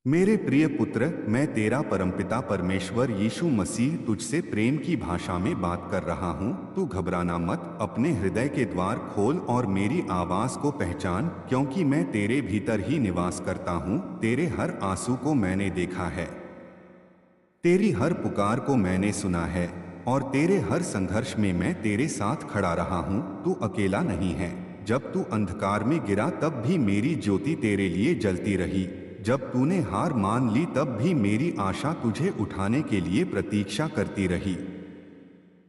मेरे प्रिय पुत्र, मैं तेरा परमपिता परमेश्वर यीशु मसीह तुझसे प्रेम की भाषा में बात कर रहा हूँ। तू घबराना मत, अपने हृदय के द्वार खोल और मेरी आवाज को पहचान, क्योंकि मैं तेरे भीतर ही निवास करता हूँ। तेरे हर आंसू को मैंने देखा है, तेरी हर पुकार को मैंने सुना है, और तेरे हर संघर्ष में मैं तेरे साथ खड़ा रहा हूँ। तू अकेला नहीं है। जब तू अंधकार में गिरा तब भी मेरी ज्योति तेरे लिए जलती रही। जब तूने हार मान ली तब भी मेरी आशा तुझे उठाने के लिए प्रतीक्षा करती रही।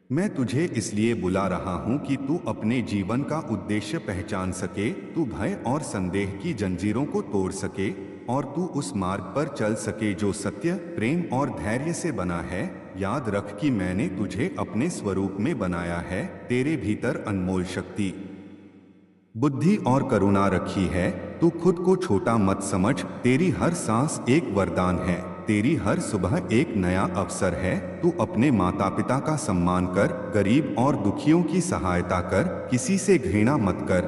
मैं तुझे इसलिए बुला रहा हूं कि तू अपने जीवन का उद्देश्य पहचान सके, तू भय और संदेह की जंजीरों को तोड़ सके, और तू उस मार्ग पर चल सके जो सत्य, प्रेम और धैर्य से बना है। याद रख कि मैंने तुझे अपने स्वरूप में बनाया है। तेरे भीतर अनमोल शक्ति, बुद्धि और करुणा रखी है। तू खुद को छोटा मत समझ। तेरी हर सांस एक वरदान है, तेरी हर सुबह एक नया अवसर है। तू अपने माता पिता का सम्मान कर, गरीब और दुखियों की सहायता कर, किसी से घृणा मत कर,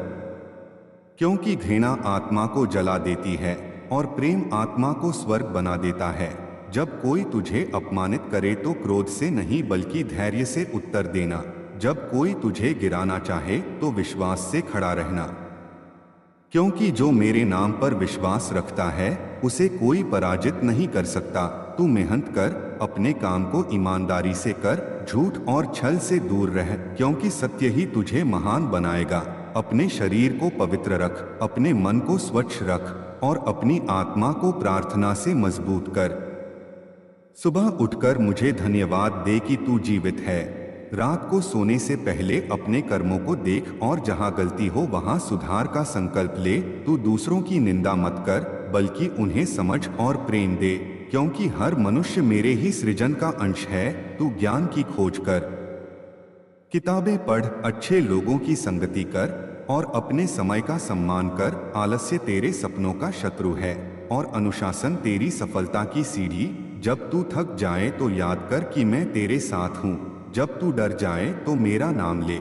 क्योंकि घृणा आत्मा को जला देती है और प्रेम आत्मा को स्वर्ग बना देता है। जब कोई तुझे अपमानित करे तो क्रोध से नहीं बल्कि धैर्य से उत्तर देना। जब कोई तुझे गिराना चाहे तो विश्वास से खड़ा रहना, क्योंकि जो मेरे नाम पर विश्वास रखता है उसे कोई पराजित नहीं कर सकता। तू मेहनत कर, अपने काम को ईमानदारी से कर, झूठ और छल से दूर रह, क्योंकि सत्य ही तुझे महान बनाएगा। अपने शरीर को पवित्र रख, अपने मन को स्वच्छ रख और अपनी आत्मा को प्रार्थना से मजबूत कर। सुबह उठकर मुझे धन्यवाद दे कि तू जीवित है। रात को सोने से पहले अपने कर्मों को देख और जहां गलती हो वहां सुधार का संकल्प ले। तू दूसरों की निंदा मत कर, बल्कि उन्हें समझ और प्रेम दे, क्योंकि हर मनुष्य मेरे ही सृजन का अंश है। तू ज्ञान की खोज कर, किताबें पढ़, अच्छे लोगों की संगति कर और अपने समय का सम्मान कर। आलस्य तेरे सपनों का शत्रु है और अनुशासन तेरी सफलता की सीढ़ी। जब तू थक जाए तो याद कर कि मैं तेरे साथ हूँ। जब तू डर जाए तो मेरा नाम ले।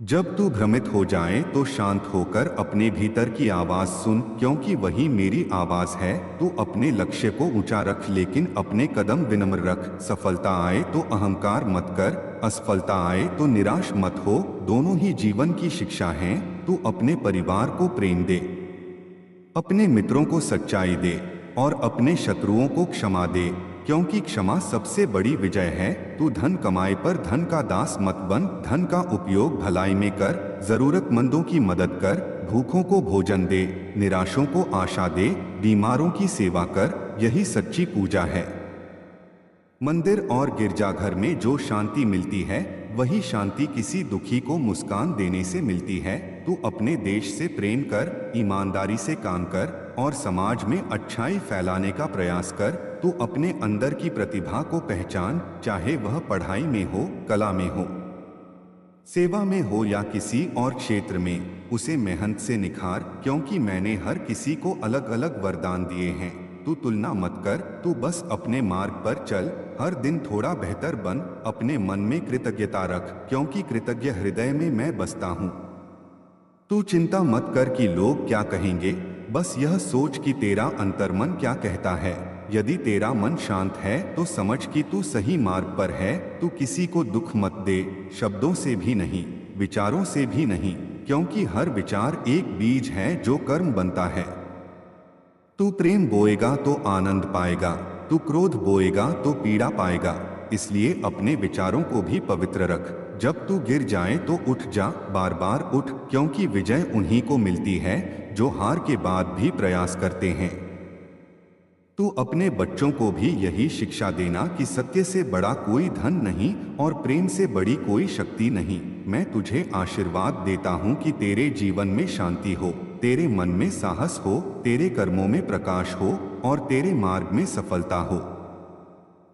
जब तू भ्रमित हो जाए तो शांत होकर अपने भीतर की आवाज सुन, क्योंकि वही मेरी आवाज है। तू अपने लक्ष्य को ऊंचा रख, लेकिन अपने कदम विनम्र रख। सफलता आए तो अहंकार मत कर, असफलता आए तो निराश मत हो। दोनों ही जीवन की शिक्षा हैं। तू अपने परिवार को प्रेम दे, अपने मित्रों को सच्चाई दे और अपने शत्रुओं को क्षमा दे, क्योंकि क्षमा सबसे बड़ी विजय है। तू धन कमाए पर धन का दास मत बन। धन का उपयोग भलाई में कर, जरूरतमंदों की मदद कर, भूखों को भोजन दे, निराशों को आशा दे, बीमारों की सेवा कर। यही सच्ची पूजा है। मंदिर और गिरजाघर में जो शांति मिलती है वही शांति किसी दुखी को मुस्कान देने से मिलती है। तू अपने देश से प्रेम कर, ईमानदारी से काम कर और समाज में अच्छाई फैलाने का प्रयास कर। तू अपने अंदर की प्रतिभा को पहचान, चाहे वह पढ़ाई में हो, कला में हो, सेवा में हो या किसी और क्षेत्र में। उसे मेहनत से निखार, क्योंकि मैंने हर किसी को अलग अलग वरदान दिए हैं। तू तुलना मत कर, तू बस अपने मार्ग पर चल। हर दिन थोड़ा बेहतर बन। अपने मन में कृतज्ञता रख, क्योंकि कृतज्ञ हृदय में मैं बसता हूँ। तू चिंता मत कर कि लोग क्या कहेंगे, बस यह सोच कि तेरा अंतर्मन क्या कहता है। यदि तेरा मन शांत है तो समझ कि तू सही मार्ग पर है। तू किसी को दुख मत दे, शब्दों से भी नहीं, विचारों से भी नहीं, क्योंकि हर विचार एक बीज है जो कर्म बनता है। तू प्रेम बोएगा तो आनंद पाएगा, तू क्रोध बोएगा तो पीड़ा पाएगा। इसलिए अपने विचारों को भी पवित्र रख। जब तू गिर जाए तो उठ जा, बार बार उठ, क्योंकि विजय उन्हीं को मिलती है जो हार के बाद भी प्रयास करते हैं। तू अपने बच्चों को भी यही शिक्षा देना कि सत्य से बड़ा कोई धन नहीं और प्रेम से बड़ी कोई शक्ति नहीं। मैं तुझे आशीर्वाद देता हूँ कि तेरे जीवन में शांति हो, तेरे मन में साहस हो, तेरे कर्मों में प्रकाश हो और तेरे मार्ग में सफलता हो।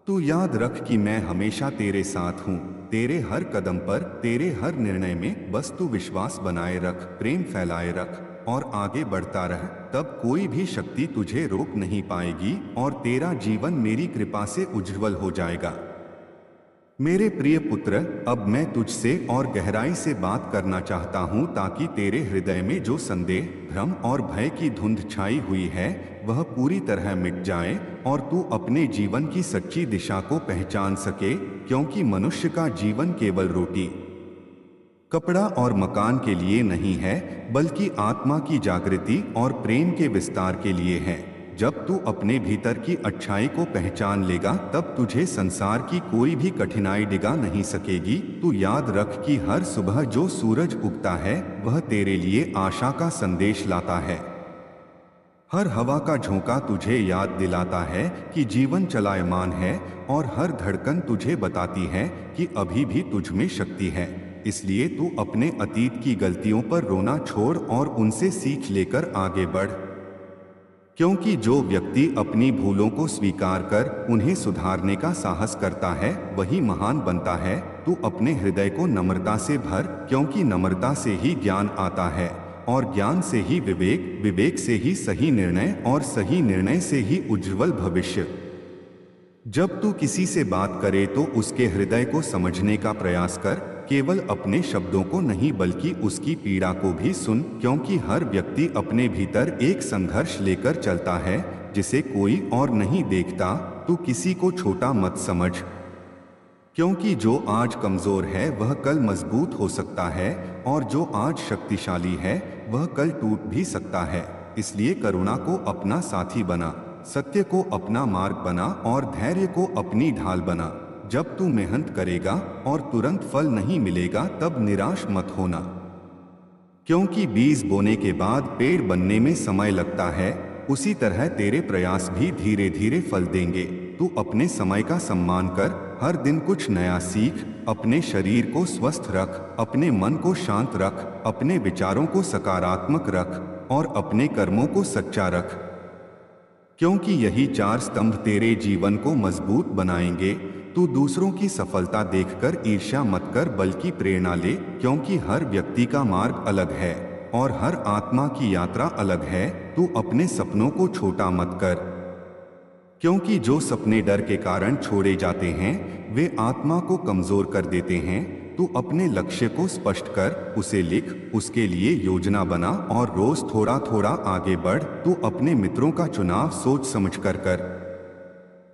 तू याद रख कि मैं हमेशा तेरे साथ हूँ, तेरे हर कदम पर, तेरे हर निर्णय में। बस तू विश्वास बनाए रख, प्रेम फैलाए रख और आगे बढ़ता रह। तब कोई भी शक्ति तुझे रोक नहीं पाएगी और तेरा जीवन मेरी कृपा से उज्जवल हो जाएगा। मेरे प्रिय पुत्र, अब मैं तुझसे और गहराई से बात करना चाहता हूँ ताकि तेरे हृदय में जो संदेह, भ्रम और भय की धुंध छाई हुई है वह पूरी तरह मिट जाए और तू अपने जीवन की सच्ची दिशा को पहचान सके, क्योंकि मनुष्य का जीवन केवल रोटी, कपड़ा और मकान के लिए नहीं है, बल्कि आत्मा की जागृति और प्रेम के विस्तार के लिए है। जब तू अपने भीतर की अच्छाई को पहचान लेगा तब तुझे संसार की कोई भी कठिनाई डिगा नहीं सकेगी। तू याद रख कि हर सुबह जो सूरज उगता है वह तेरे लिए आशा का संदेश लाता है। हर हवा का झोंका तुझे याद दिलाता है कि जीवन चलायमान है और हर धड़कन तुझे बताती है कि अभी भी तुझ में शक्ति है। इसलिए तू अपने अतीत की गलतियों पर रोना छोड़ और उनसे सीख लेकर आगे बढ़, क्योंकि जो व्यक्ति अपनी भूलों को स्वीकार कर उन्हें सुधारने का साहस करता है वही महान बनता है। तू अपने हृदय को नम्रता से भर, क्योंकि नम्रता से ही ज्ञान आता है और ज्ञान से ही विवेक, विवेक से ही सही निर्णय और सही निर्णय से ही उज्जवल भविष्य। जब तू किसी से बात करे तो उसके हृदय को समझने का प्रयास कर, केवल अपने शब्दों को नहीं बल्कि उसकी पीड़ा को भी सुन, क्योंकि हर व्यक्ति अपने भीतर एक संघर्ष लेकर चलता है जिसे कोई और नहीं देखता। तू किसी को छोटा मत समझ, क्योंकि जो आज कमजोर है वह कल मजबूत हो सकता है और जो आज शक्तिशाली है वह कल टूट भी सकता है। इसलिए करुणा को अपना साथी बना, सत्य को अपना मार्ग बना और धैर्य को अपनी ढाल बना। जब तू मेहनत करेगा और तुरंत फल नहीं मिलेगा तब निराश मत होना, क्योंकि बीज बोने के बाद पेड़ बनने में समय लगता है, उसी तरह तेरे प्रयास भी धीरे धीरे फल देंगे। तू अपने समय का सम्मान कर, हर दिन कुछ नया सीख, अपने शरीर को स्वस्थ रख, अपने मन को शांत रख, अपने विचारों को सकारात्मक रख और अपने कर्मों को सच्चा रख, क्योंकि यही चार स्तंभ तेरे जीवन को मजबूत बनाएंगे। तू दूसरों की सफलता देखकर ईर्ष्या मत कर बल्कि प्रेरणा ले, क्योंकि हर व्यक्ति का मार्ग अलग है और हर आत्मा की यात्रा अलग है। तू अपने सपनों को छोटा मत कर, क्योंकि जो सपने डर के कारण छोड़े जाते हैं वे आत्मा को कमजोर कर देते हैं। तू अपने लक्ष्य को स्पष्ट कर, उसे लिख, उसके लिए योजना बना और रोज थोड़ा थोड़ा आगे बढ़। तू अपने मित्रों का चुनाव सोच समझ कर,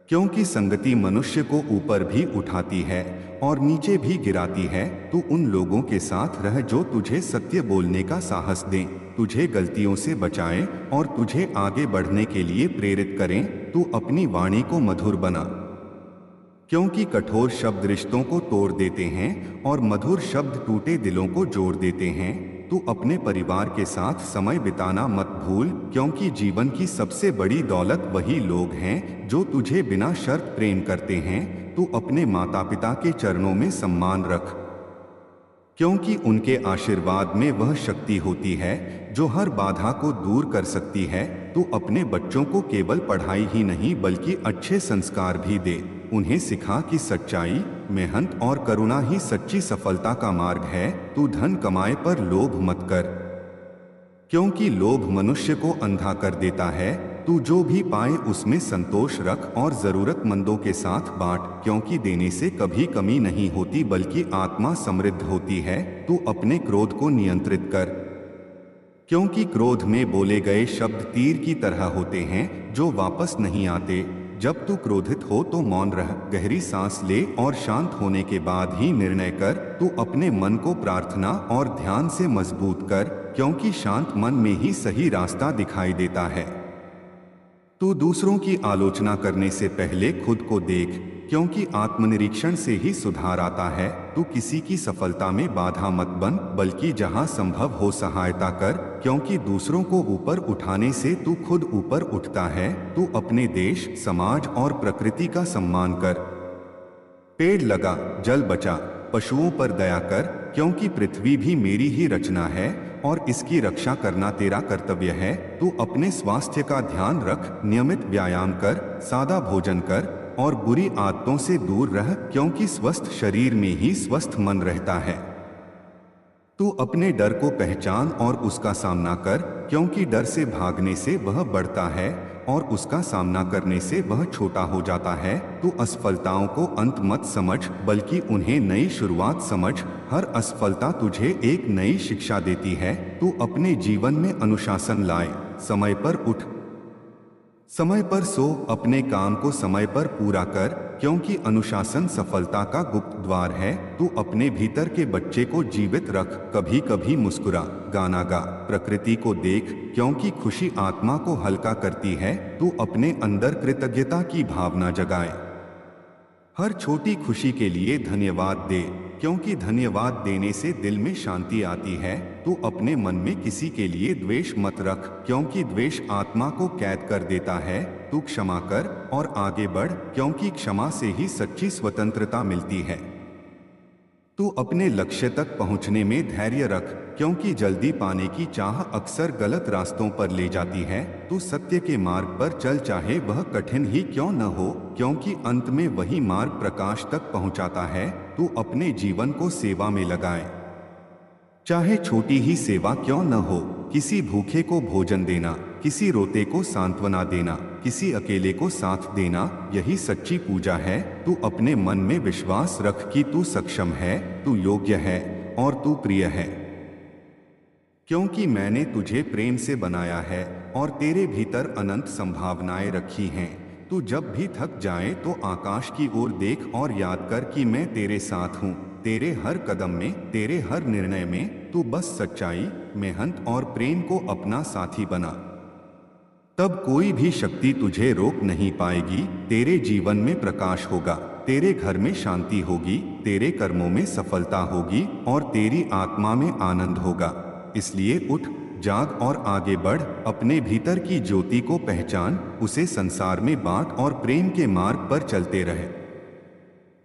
क्योंकि संगति मनुष्य को ऊपर भी उठाती है और नीचे भी गिराती है। तू उन लोगों के साथ रह जो तुझे सत्य बोलने का साहस दें, तुझे गलतियों से बचाएं और तुझे आगे बढ़ने के लिए प्रेरित करें। तू अपनी वाणी को मधुर बना, क्योंकि कठोर शब्द रिश्तों को तोड़ देते हैं और मधुर शब्द टूटे दिलों को जोड़ देते हैं। तू अपने परिवार के साथ समय बिताना मत भूल, क्योंकि जीवन की सबसे बड़ी दौलत वही लोग हैं जो तुझे बिना शर्त प्रेम करते हैं। तू अपने माता पिता के चरणों में सम्मान रख, क्योंकि उनके आशीर्वाद में वह शक्ति होती है जो हर बाधा को दूर कर सकती है। तू अपने बच्चों को केवल पढ़ाई ही नहीं बल्कि अच्छे संस्कार भी दे। उन्हें सिखा कि सच्चाई, मेहनत और करुणा ही सच्ची सफलता का मार्ग है। तू धन कमाए पर लोभ मत कर, क्योंकि लोभ मनुष्य को अंधा कर देता है। तू जो भी पाए उसमें संतोष रख और जरूरतमंदों के साथ बांट, क्योंकि देने से कभी कमी नहीं होती बल्कि आत्मा समृद्ध होती है। तू अपने क्रोध को नियंत्रित कर, क्योंकि क्रोध में बोले गए शब्द तीर की तरह होते हैं जो वापस नहीं आते। जब तू क्रोधित हो तो मौन रह, गहरी सांस ले और शांत होने के बाद ही निर्णय कर। तू अपने मन को प्रार्थना और ध्यान से मजबूत कर, क्योंकि शांत मन में ही सही रास्ता दिखाई देता है। तू दूसरों की आलोचना करने से पहले खुद को देख, क्योंकि आत्मनिरीक्षण से ही सुधार आता है। तू किसी की सफलता में बाधा मत बन, बल्कि जहां संभव हो सहायता कर, क्योंकि दूसरों को ऊपर उठाने से तू खुद ऊपर उठता है। तू अपने देश, समाज और प्रकृति का सम्मान कर, पेड़ लगा, जल बचा, पशुओं पर दया कर, क्योंकि पृथ्वी भी मेरी ही रचना है और इसकी रक्षा करना तेरा कर्तव्य है। तू अपने स्वास्थ्य का ध्यान रख, नियमित व्यायाम कर, सादा भोजन कर और बुरी आदतों से दूर रह, क्योंकि स्वस्थ शरीर में ही स्वस्थ मन रहता है। तू अपने डर को पहचान और उसका सामना कर, क्योंकि डर से भागने से वह बढ़ता है और उसका सामना करने से वह छोटा हो जाता है। तू असफलताओं को अंत मत समझ, बल्कि उन्हें नई शुरुआत समझ। हर असफलता तुझे एक नई शिक्षा देती है। तू अपने जीवन में अनुशासन लाए, समय पर उठ, समय पर सो, अपने काम को समय पर पूरा कर, क्योंकि अनुशासन सफलता का गुप्त द्वार है। तू अपने भीतर के बच्चे को जीवित रख, कभी कभी मुस्कुरा, गाना गा, प्रकृति को देख, क्योंकि खुशी आत्मा को हल्का करती है। तू अपने अंदर कृतज्ञता की भावना जगाए, हर छोटी खुशी के लिए धन्यवाद दे, क्योंकि धन्यवाद देने से दिल में शांति आती है। तू अपने मन में किसी के लिए द्वेष मत रख, क्योंकि द्वेष आत्मा को कैद कर देता है। तू क्षमा कर और आगे बढ़, क्योंकि क्षमा से ही सच्ची स्वतंत्रता मिलती है। तू अपने लक्ष्य तक पहुंचने में धैर्य रख, क्योंकि जल्दी पाने की चाह अक्सर गलत रास्तों पर ले जाती है। तू सत्य के मार्ग पर चल, चाहे वह कठिन ही क्यों न हो, क्योंकि अंत में वही मार्ग प्रकाश तक पहुंचाता है। तू अपने जीवन को सेवा में लगाए, चाहे छोटी ही सेवा क्यों न हो। किसी भूखे को भोजन देना, किसी रोते को सांत्वना देना, किसी अकेले को साथ देना, यही सच्ची पूजा है। तू अपने मन में विश्वास रख कि तू सक्षम है, तू योग्य है और तू प्रिय है, क्योंकि मैंने तुझे प्रेम से बनाया है और तेरे भीतर अनंत संभावनाएं रखी हैं। तू जब भी थक जाए तो आकाश की ओर देख और याद कर कि मैं तेरे साथ हूँ, तेरे हर कदम में, तेरे हर निर्णय में। तू बस सच्चाई, मेहनत और प्रेम को अपना साथी बना, तब कोई भी शक्ति तुझे रोक नहीं पाएगी। तेरे जीवन में प्रकाश होगा, तेरे घर में शांति होगी, तेरे कर्मों में सफलता होगी और तेरी आत्मा में आनंद होगा। इसलिए उठ, जाग और आगे बढ़। अपने भीतर की ज्योति को पहचान, उसे संसार में बांट और प्रेम के मार्ग पर चलते रहे,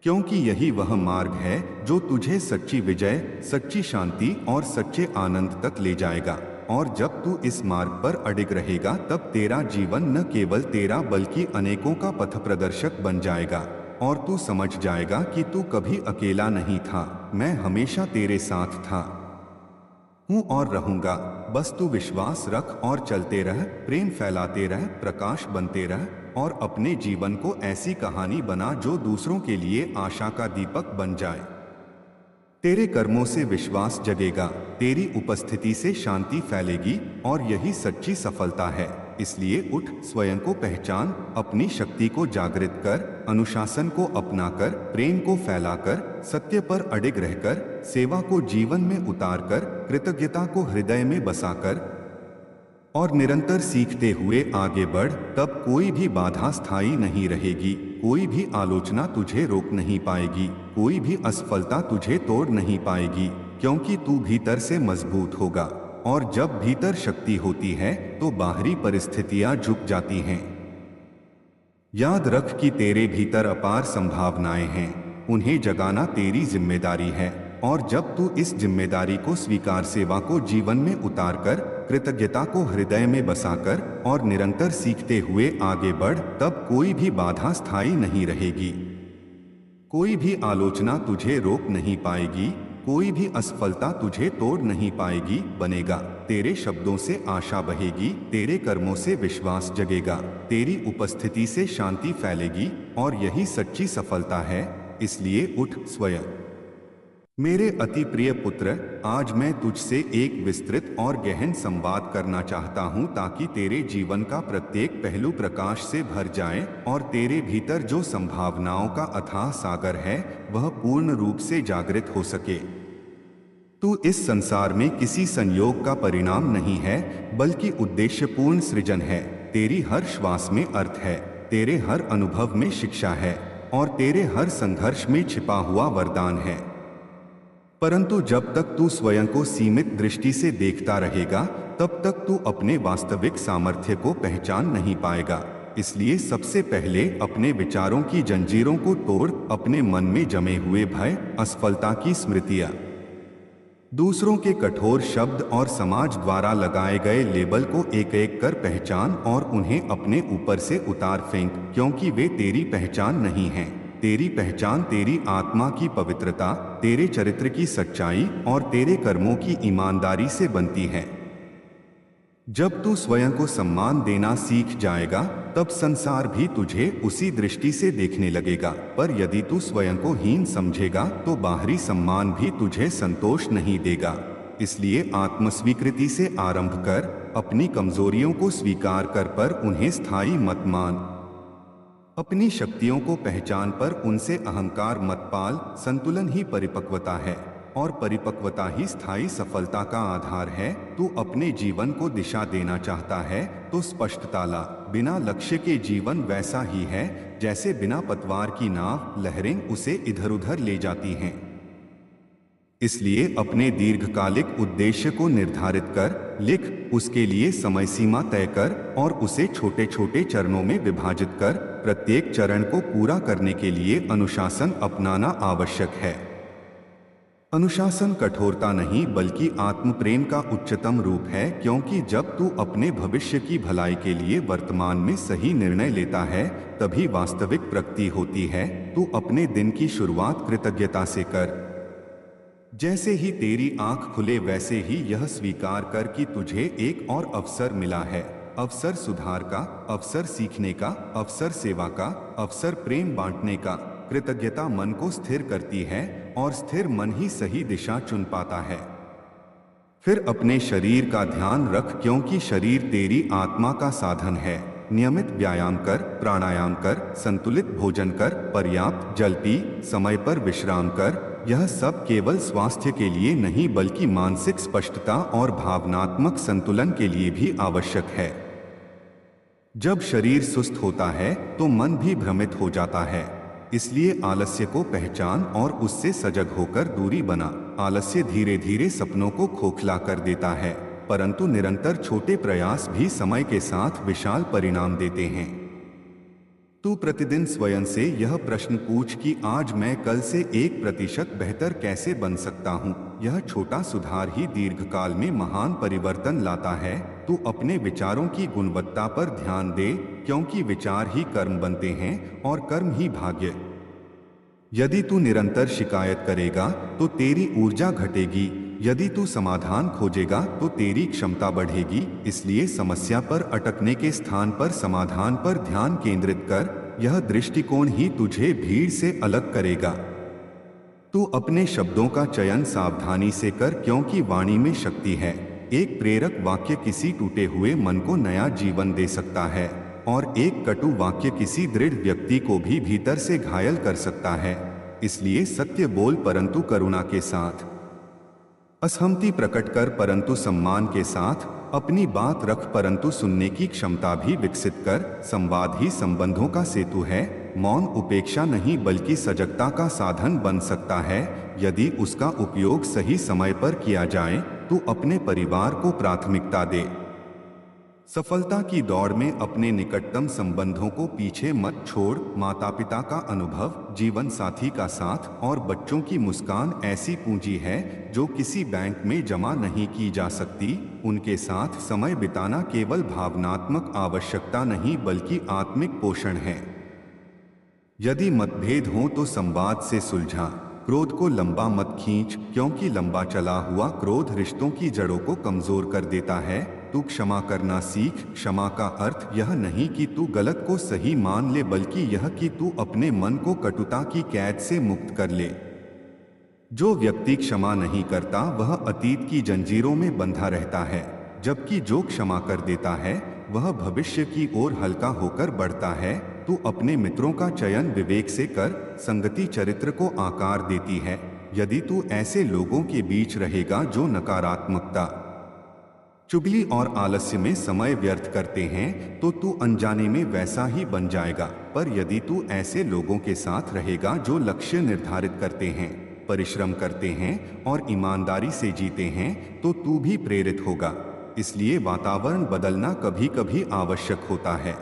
क्योंकि यही वह मार्ग है जो तुझे सच्ची विजय, सच्ची शांति और सच्चे आनंद तक ले जाएगा। और जब तू इस मार्ग पर अडिग रहेगा, तब तेरा जीवन न केवल तेरा बल्कि अनेकों का पथ प्रदर्शक बन जाएगा और तू समझ जाएगा कि तू कभी अकेला नहीं था। मैं हमेशा तेरे साथ था, हूँ और रहूंगा। बस तू विश्वास रख और चलते रह, प्रेम फैलाते रह, प्रकाश बनते रह और अपने जीवन को ऐसी कहानी बना जो दूसरों के लिए आशा का दीपक बन जाए। तेरे कर्मों से विश्वास जगेगा, तेरी उपस्थिति से शांति फैलेगी और यही सच्ची सफलता है। इसलिए उठ, स्वयं को पहचान, अपनी शक्ति को जागृत कर, अनुशासन को अपनाकर, प्रेम को फैलाकर, सत्य पर अडिग रहकर, सेवा को जीवन में उतारकर, कृतज्ञता को हृदय में बसाकर और निरंतर सीखते हुए आगे बढ़। तब कोई भी बाधा स्थायी नहीं रहेगी, कोई भी आलोचना तुझे रोक नहीं पाएगी, कोई भी असफलता तुझे तोड़ नहीं पाएगी, क्योंकि तू भीतर से मजबूत होगा। और जब भीतर शक्ति होती है तो बाहरी परिस्थितियां झुक जाती हैं। याद रख कि तेरे भीतर अपार संभावनाएं हैं, उन्हें जगाना तेरी जिम्मेदारी है। और जब तू इस जिम्मेदारी को स्वीकार, सेवा को जीवन में उतारकर, कृतज्ञता को हृदय में बसाकर और निरंतर सीखते हुए आगे बढ़, तब कोई भी बाधा स्थायी नहीं रहेगी, कोई भी आलोचना तुझे रोक नहीं पाएगी, कोई भी असफलता तुझे तोड़ नहीं पाएगी। बनेगा, तेरे शब्दों से आशा बहेगी, तेरे कर्मों से विश्वास जगेगा, तेरी उपस्थिति से शांति फैलेगी और यही सच्ची सफलता है। इसलिए उठ स्वयं। मेरे अति प्रिय पुत्र, आज मैं तुझसे एक विस्तृत और गहन संवाद करना चाहता हूं, ताकि तेरे जीवन का प्रत्येक पहलू प्रकाश से भर जाए और तेरे भीतर जो संभावनाओं का अथाह सागर है वह पूर्ण रूप से जागृत हो सके। तू इस संसार में किसी संयोग का परिणाम नहीं है, बल्कि उद्देश्यपूर्ण सृजन है। तेरी हर श्वास में अर्थ है, तेरे हर अनुभव में शिक्षा है और तेरे हर संघर्ष में छिपा हुआ वरदान है। परंतु जब तक तू स्वयं को सीमित दृष्टि से देखता रहेगा, तब तक तू अपने वास्तविक सामर्थ्य को पहचान नहीं पाएगा। इसलिए सबसे पहले अपने विचारों की जंजीरों को तोड़, अपने मन में जमे हुए भय, असफलता की स्मृतियां, दूसरों के कठोर शब्द और समाज द्वारा लगाए गए लेबल को एक एक कर पहचान और उन्हें अपने ऊपर से उतार फेंक, क्योंकि वे तेरी पहचान नहीं हैं। तेरी पहचान तेरी आत्मा की पवित्रता, तेरे चरित्र की सच्चाई और तेरे कर्मों की ईमानदारी से बनती है। जब तू स्वयं को सम्मान देना सीख जाएगा, तब संसार भी तुझे उसी दृष्टि से देखने लगेगा। पर यदि तू स्वयं को हीन समझेगा, तो बाहरी सम्मान भी तुझे संतोष नहीं देगा। इसलिए आत्मस्वीकृति से आरंभ कर, अपनी कमजोरियों को स्वीकार कर पर उन्हें स्थायी मत मान। अपनी शक्तियों को पहचान पर उनसे अहंकार मत पाल। संतुलन ही परिपक्वता है और परिपक्वता ही स्थायी सफलता का आधार है। तू अपने जीवन को दिशा देना चाहता है तो स्पष्टता ला। बिना लक्ष्य के जीवन वैसा ही है जैसे बिना पतवार की नाव, लहरें उसे इधर उधर ले जाती हैं। इसलिए अपने दीर्घकालिक उद्देश्य को निर्धारित कर, लिख, उसके लिए समय सीमा तय कर और उसे छोटे छोटे चरणों में विभाजित कर। प्रत्येक चरण को पूरा करने के लिए अनुशासन अपनाना आवश्यक है। अनुशासन कठोरता नहीं बल्कि आत्मप्रेम का उच्चतम रूप है, क्योंकि जब तू अपने भविष्य की भलाई के लिए वर्तमान में सही निर्णय लेता है, तभी वास्तविक प्रगति होती है। तू अपने दिन की शुरुआत कृतज्ञता से कर। जैसे ही तेरी आंख खुले वैसे ही यह स्वीकार कर कि तुझे एक और अवसर मिला है। अवसर सुधार का, अवसर सीखने का, अवसर सेवा का, अवसर प्रेम बांटने का। कृतज्ञता मन को स्थिर करती है और स्थिर मन ही सही दिशा चुन पाता है। फिर अपने शरीर का ध्यान रख, क्योंकि शरीर तेरी आत्मा का साधन है। नियमित व्यायाम कर, प्राणायाम कर, संतुलित भोजन कर, पर्याप्त जल पी, समय पर विश्राम कर। यह सब केवल स्वास्थ्य के लिए नहीं बल्कि मानसिक स्पष्टता और भावनात्मक संतुलन के लिए भी आवश्यक है। जब शरीर सुस्त होता है तो मन भी भ्रमित हो जाता है। इसलिए आलस्य को पहचान और उससे सजग होकर दूरी बना। आलस्य धीरे धीरे सपनों को खोखला कर देता है, परंतु निरंतर छोटे प्रयास भी समय के साथ विशाल परिणाम देते हैं। तू प्रतिदिन स्वयं से यह प्रश्न पूछ कि आज मैं कल से 1% बेहतर कैसे बन सकता हूँ। यह छोटा सुधार ही दीर्घकाल में महान परिवर्तन लाता है। तू अपने विचारों की गुणवत्ता पर ध्यान दे, क्योंकि विचार ही कर्म बनते हैं और कर्म ही भाग्य। यदि तू निरंतर शिकायत करेगा तो तेरी ऊर्जा घटेगी। यदि तू समाधान खोजेगा तो तेरी क्षमता बढ़ेगी। इसलिए समस्या पर अटकने के स्थान पर समाधान पर ध्यान केंद्रित कर। यह दृष्टिकोण ही तुझे भीड़ से अलग करेगा। तू अपने शब्दों का चयन सावधानी से कर, क्योंकि वाणी में शक्ति है। एक प्रेरक वाक्य किसी टूटे हुए मन को नया जीवन दे सकता है और एक कटु वाक्य किसी दृढ़ व्यक्ति को भी भीतर से घायल कर सकता है। इसलिए सत्य बोल परंतु करुणा के साथ, असहमति प्रकट कर परंतु सम्मान के साथ, अपनी बात रख परंतु सुनने की क्षमता भी विकसित कर। संवाद ही संबंधों का सेतु है। मौन उपेक्षा नहीं बल्कि सजगता का साधन बन सकता है। यदि उसका उपयोग सही समय पर किया जाए तो अपने परिवार को प्राथमिकता दे। सफलता की दौड़ में अपने निकटतम संबंधों को पीछे मत छोड़। माता पिता का अनुभव, जीवन साथी का साथ और बच्चों की मुस्कान ऐसी पूंजी है जो किसी बैंक में जमा नहीं की जा सकती। उनके साथ समय बिताना केवल भावनात्मक आवश्यकता नहीं बल्कि आत्मिक पोषण है। यदि मतभेद हो तो संवाद से सुलझा। क्रोध को लंबा मत खींच, क्योंकि लंबा चला हुआ क्रोध रिश्तों की जड़ों को कमजोर कर देता है। तू क्षमा करना सीख। क्षमा का अर्थ यह नहीं कि तू गलत को सही मान ले, बल्कि यह कि तू अपने मन को कटुता की कैद से मुक्त कर ले। जो व्यक्ति क्षमा नहीं करता वह अतीत की जंजीरों में बंधा रहता है, जबकि जो क्षमा कर देता है वह भविष्य की ओर हल्का होकर बढ़ता है। तू अपने मित्रों का चयन विवेक से कर। संगति चरित्र को आकार देती है। यदि तू ऐसे लोगों के बीच रहेगा जो नकारात्मकता, चुगली और आलस्य में समय व्यर्थ करते हैं तो तू अनजाने में वैसा ही बन जाएगा। पर यदि तू ऐसे लोगों के साथ रहेगा जो लक्ष्य निर्धारित करते हैं, परिश्रम करते हैं और ईमानदारी से जीते हैं, तो तू भी प्रेरित होगा। इसलिए वातावरण बदलना कभी कभी आवश्यक होता है।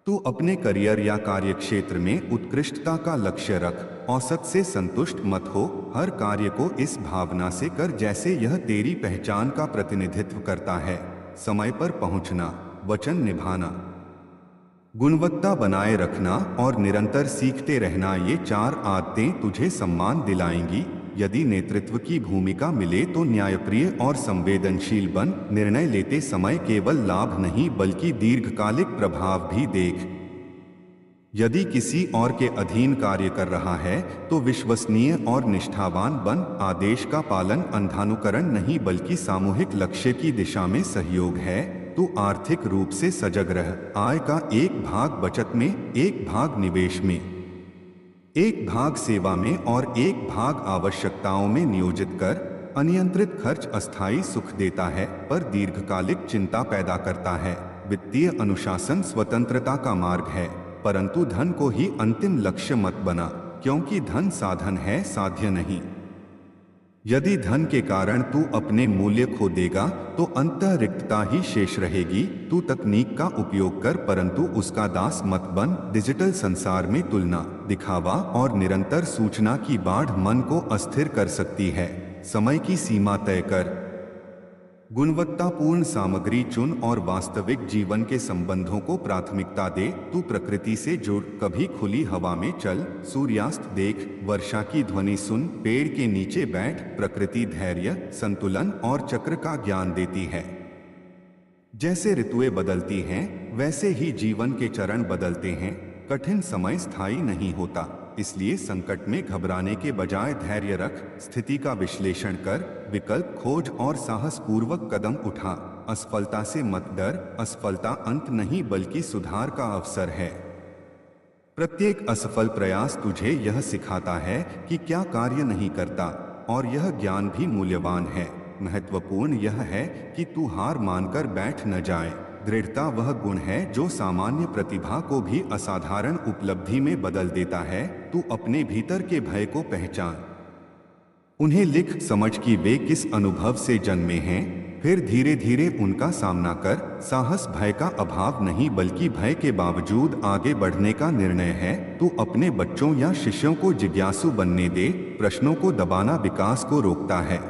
तू अपने करियर या कार्यक्षेत्र में उत्कृष्टता का लक्ष्य रख। औसत से संतुष्ट मत हो। हर कार्य को इस भावना से कर जैसे यह तेरी पहचान का प्रतिनिधित्व करता है। समय पर पहुंचना, वचन निभाना, गुणवत्ता बनाए रखना और निरंतर सीखते रहना, ये 4 आदतें तुझे सम्मान दिलाएंगी। यदि नेतृत्व की भूमिका मिले तो न्यायप्रिय और संवेदनशील बन। निर्णय लेते समय केवल लाभ नहीं बल्कि दीर्घकालिक प्रभाव भी देख। यदि किसी और के अधीन कार्य कर रहा है तो विश्वसनीय और निष्ठावान बन। आदेश का पालन अंधानुकरण नहीं बल्कि सामूहिक लक्ष्य की दिशा में सहयोग है। तू आर्थिक रूप से सजग रह। आय का एक भाग बचत में, एक भाग निवेश में, एक भाग सेवा में और एक भाग आवश्यकताओं में नियोजित कर। अनियंत्रित खर्च अस्थायी सुख देता है पर दीर्घकालिक चिंता पैदा करता है। वित्तीय अनुशासन स्वतंत्रता का मार्ग है, परंतु धन को ही अंतिम लक्ष्य मत बना, क्योंकि धन साधन है, साध्य नहीं। यदि धन के कारण तू अपने मूल्य खो देगा तो अंतः रिक्तता ही शेष रहेगी। तू तकनीक का उपयोग कर परंतु उसका दास मत बन। डिजिटल संसार में तुलना, दिखावा और निरंतर सूचना की बाढ़ मन को अस्थिर कर सकती है। समय की सीमा तय कर, गुणवत्तापूर्ण सामग्री चुन और वास्तविक जीवन के संबंधों को प्राथमिकता दे। तू प्रकृति से जुड़, कभी खुली हवा में चल, सूर्यास्त देख, वर्षा की ध्वनि सुन, पेड़ के नीचे बैठ। प्रकृति धैर्य, संतुलन और चक्र का ज्ञान देती है। जैसे ऋतुएं बदलती हैं वैसे ही जीवन के चरण बदलते हैं। कठिन समय स्थायी नहीं होता, इसलिए संकट में घबराने के बजाय धैर्य रख। स्थिति का विश्लेषण कर, विकल्प खोज और साहसपूर्वक कदम उठा। असफलता से मत डर, असफलता अंत नहीं बल्कि सुधार का अवसर है। प्रत्येक असफल प्रयास तुझे यह सिखाता है कि क्या कार्य नहीं करता, और यह ज्ञान भी मूल्यवान है। महत्वपूर्ण यह है कि तू हार मानकर बैठ न जाए। दृढ़ता वह गुण है जो सामान्य प्रतिभा को भी असाधारण उपलब्धि में बदल देता है। तू अपने भीतर के भय को पहचान, उन्हें लिख, समझ कि वे किस अनुभव से जन्मे हैं, फिर धीरे धीरे उनका सामना कर। साहस भय का अभाव नहीं बल्कि भय के बावजूद आगे बढ़ने का निर्णय है। तू अपने बच्चों या शिष्यों को जिज्ञासु बनने दे। प्रश्नों को दबाना विकास को रोकता है।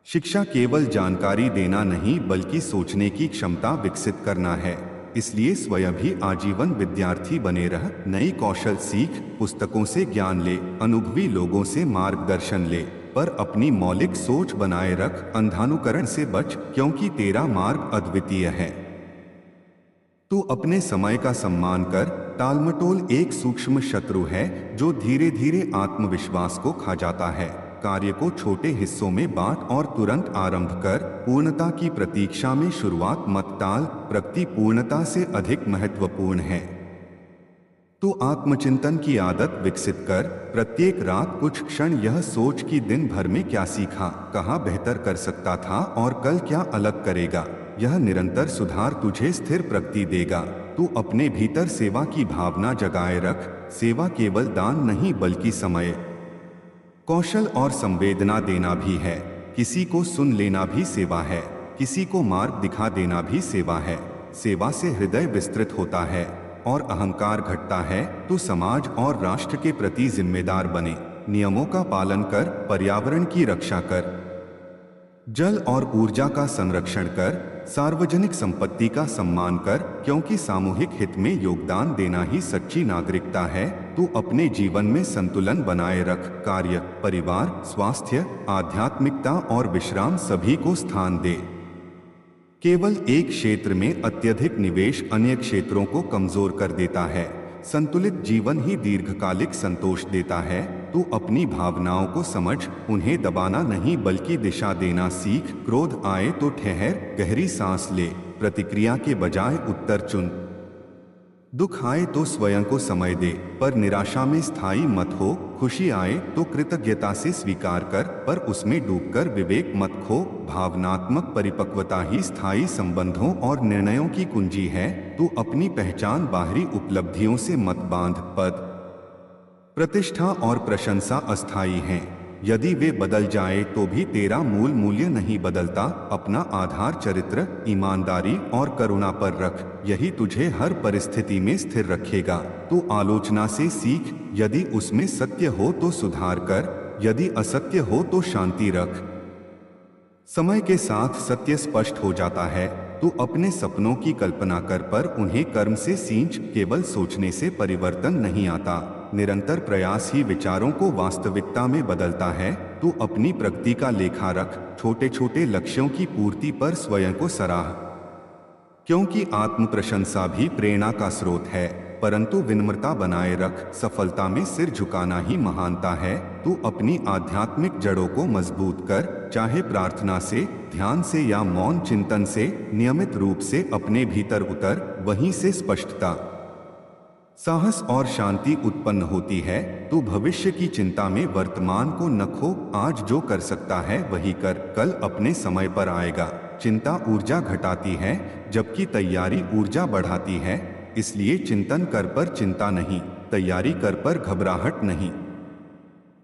शिक्षा केवल जानकारी देना नहीं बल्कि सोचने की क्षमता विकसित करना है। इसलिए स्वयं भी आजीवन विद्यार्थी बने रह। नई कौशल सीख, पुस्तकों से ज्ञान ले, अनुभवी लोगों से मार्गदर्शन ले, पर अपनी मौलिक सोच बनाए रख। अंधानुकरण से बच, क्योंकि तेरा मार्ग अद्वितीय है। तू अपने समय का सम्मान कर। टालमटोल एक सूक्ष्म शत्रु है जो धीरे धीरे आत्मविश्वास को खा जाता है। कार्य को छोटे हिस्सों में बांट और तुरंत आरंभ कर। पूर्णता की प्रतीक्षा में शुरुआत मत टाल, प्रगति पूर्णता से अधिक महत्वपूर्ण है। तो आत्मचिंतन की आदत विकसित कर। प्रत्येक रात कुछ क्षण यह सोच कि दिन भर में क्या सीखा, कहाँ बेहतर कर सकता था और कल क्या अलग करेगा। यह निरंतर सुधार तुझे स्थिर प्रगति देगा। तू अपने भीतर सेवा की भावना जगाए रख। सेवा केवल दान नहीं बल्कि समय, कौशल और संवेदना देना भी है। किसी को सुन लेना भी सेवा है, किसी को मार्ग दिखा देना भी सेवा है। सेवा से हृदय विस्तृत होता है और अहंकार घटता है। तो समाज और राष्ट्र के प्रति जिम्मेदार बने। नियमों का पालन कर, पर्यावरण की रक्षा कर, जल और ऊर्जा का संरक्षण कर, सार्वजनिक संपत्ति का सम्मान कर, क्योंकि सामूहिक हित में योगदान देना ही सच्ची नागरिकता है। तू अपने जीवन में संतुलन बनाए रख। कार्य, परिवार, स्वास्थ्य, आध्यात्मिकता और विश्राम सभी को स्थान दे। केवल एक क्षेत्र में अत्यधिक निवेश अन्य क्षेत्रों को कमजोर कर देता है। संतुलित जीवन ही दीर्घकालिक संतोष देता है। तू अपनी भावनाओं को समझ, उन्हें दबाना नहीं बल्कि दिशा देना सीख। क्रोध आए तो ठहर, गहरी सांस ले, प्रतिक्रिया के बजाय उत्तर चुन। दुख आए तो स्वयं को समय दे, पर निराशा में स्थायी मत हो। खुशी आए तो कृतज्ञता से स्वीकार कर, पर उसमें डूबकर विवेक मत खो। भावनात्मक परिपक्वता ही स्थायी संबंधों और निर्णयों की कुंजी है। तू अपनी पहचान बाहरी उपलब्धियों से मत बांध। पद, प्रतिष्ठा और प्रशंसा अस्थायी हैं। यदि वे बदल जाए तो भी तेरा मूल मूल्य नहीं बदलता। अपना आधार चरित्र, ईमानदारी और करुणा पर रख। यही तुझे हर परिस्थिति में स्थिर रखेगा। तू आलोचना से सीख, यदि उसमें सत्य हो तो सुधार कर, यदि असत्य हो तो शांति रख। समय के साथ सत्य स्पष्ट हो जाता है। तू अपने सपनों की कल्पना कर पर उन्हें कर्म से सींच। केवल सोचने से परिवर्तन नहीं आता, निरंतर प्रयास ही विचारों को वास्तविकता में बदलता है। तू अपनी प्रगति का लेखा रख, छोटे छोटे लक्ष्यों की पूर्ति पर स्वयं को सराह, क्योंकि आत्म प्रशंसा भी प्रेरणा का स्रोत है। परंतु विनम्रता बनाए रख, सफलता में सिर झुकाना ही महानता है। तू अपनी आध्यात्मिक जड़ों को मजबूत कर, चाहे प्रार्थना से, ध्यान से या मौन चिंतन से। नियमित रूप से अपने भीतर उतर, वहीं से स्पष्टता, साहस और शांति उत्पन्न होती है। तू भविष्य की चिंता में वर्तमान को न खो, आज जो कर सकता है वही कर, कल अपने समय पर आएगा। चिंता ऊर्जा घटाती है, जबकि तैयारी ऊर्जा बढ़ाती है। इसलिए चिंतन कर पर चिंता नहीं, तैयारी कर पर घबराहट नहीं।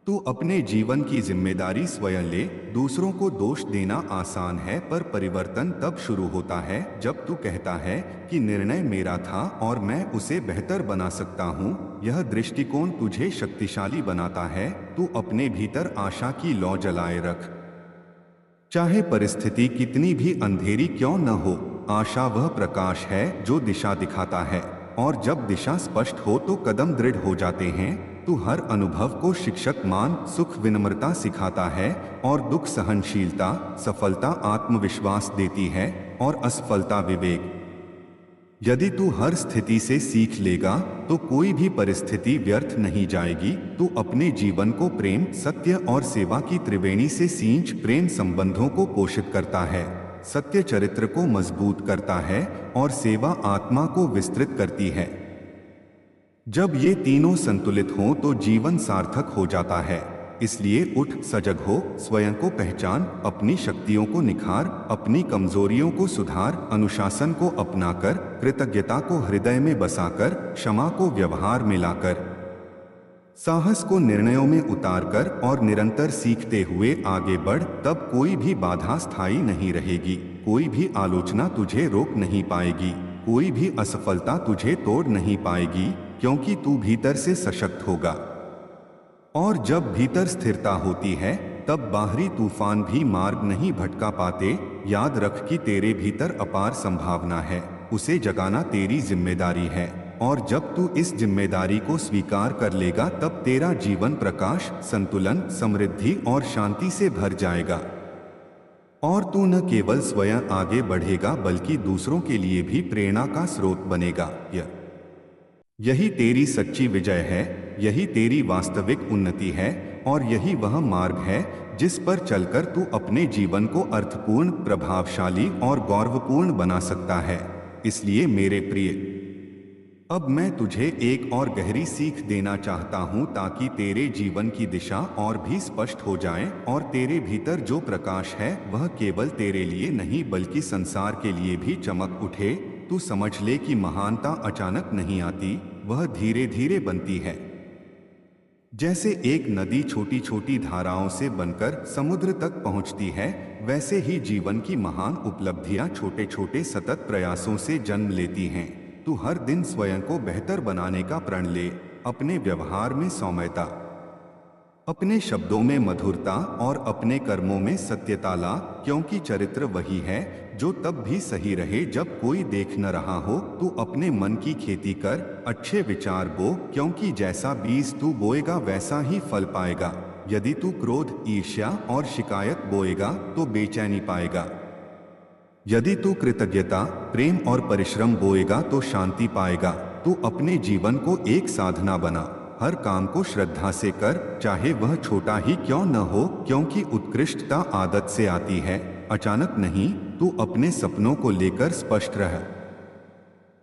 तू अपने जीवन की जिम्मेदारी स्वयं ले। दूसरों को दोष देना आसान है, पर परिवर्तन तब शुरू होता है जब तू कहता है कि निर्णय मेरा था और मैं उसे बेहतर बना सकता हूँ। यह दृष्टिकोण तुझे शक्तिशाली बनाता है। तू अपने भीतर आशा की लौ जलाए रख, चाहे परिस्थिति कितनी भी अंधेरी क्यों न हो। आशा वह प्रकाश है जो दिशा दिखाता है, और जब दिशा स्पष्ट हो तो कदम दृढ़ हो जाते हैं। तू हर अनुभव को शिक्षक मान, सुख विनम्रता सिखाता है और दुख सहनशीलता। सफलता आत्मविश्वास देती है और असफलता विवेक। यदि तू हर स्थिति से सीख लेगा तो कोई भी परिस्थिति व्यर्थ नहीं जाएगी। तू अपने जीवन को प्रेम, सत्य और सेवा की त्रिवेणी से सींच। प्रेम संबंधों को पोषित करता है, सत्य चरित्र को मजबूत करता है और सेवा आत्मा को विस्तृत करती है। जब ये तीनों संतुलित हों तो जीवन सार्थक हो जाता है। इसलिए उठ, सजग हो, स्वयं को पहचान, अपनी शक्तियों को निखार, अपनी कमजोरियों को सुधार, अनुशासन को अपनाकर, कृतज्ञता को हृदय में बसाकर, क्षमा को व्यवहार में लाकर, साहस को निर्णयों में उतारकर और निरंतर सीखते हुए आगे बढ़। तब कोई भी बाधा स्थायी नहीं रहेगी, कोई भी आलोचना तुझे रोक नहीं पाएगी, कोई भी असफलता तुझे तोड़ नहीं पाएगी, क्योंकि तू भीतर से सशक्त होगा। और जब भीतर स्थिरता होती है तब बाहरी तूफान भी मार्ग नहीं भटका पाते। याद रख कि तेरे भीतर अपार संभावना है, उसे जगाना तेरी जिम्मेदारी है। और जब तू इस जिम्मेदारी को स्वीकार कर लेगा तब तेरा जीवन प्रकाश, संतुलन, समृद्धि और शांति से भर जाएगा। और तू न केवल स्वयं आगे बढ़ेगा बल्कि दूसरों के लिए भी प्रेरणा का स्रोत बनेगा। यही तेरी सच्ची विजय है, यही तेरी वास्तविक उन्नति है और यही वह मार्ग है जिस पर चलकर तू अपने जीवन को अर्थपूर्ण, प्रभावशाली और गौरवपूर्ण बना सकता है। इसलिए मेरे प्रिय, अब मैं तुझे एक और गहरी सीख देना चाहता हूँ ताकि तेरे जीवन की दिशा और भी स्पष्ट हो जाए और तेरे भीतर जो प्रकाश है वह केवल तेरे लिए नहीं बल्कि संसार के लिए भी चमक उठे। तू समझ ले कि महानता अचानक नहीं आती, वह धीरे धीरे बनती है। जैसे एक नदी छोटी छोटी धाराओं से बनकर समुद्र तक पहुंचती है, वैसे ही जीवन की महान उपलब्धियां छोटे छोटे सतत प्रयासों से जन्म लेती हैं। तू हर दिन स्वयं को बेहतर बनाने का प्रण ले, अपने व्यवहार में सौम्यता, अपने शब्दों में मधुरता और अपने कर्मों में सत्यता ला, क्योंकि चरित्र वही है जो तब भी सही रहे जब कोई देख न रहा हो। तू अपने मन की खेती कर, अच्छे विचार बो, क्योंकि जैसा बीज तू बोएगा वैसा ही फल पाएगा। यदि तू क्रोध, ईर्ष्या और शिकायत बोएगा तो बेचैनी पाएगा। यदि तू कृतज्ञता, प्रेम और परिश्रम बोएगा तो शांति पाएगा। तू अपने जीवन को एक साधना बना, हर काम को श्रद्धा से कर, चाहे वह छोटा ही क्यों न हो, क्योंकि उत्कृष्टता आदत से आती है, अचानक नहीं। तू अपने सपनों को लेकर स्पष्ट रह,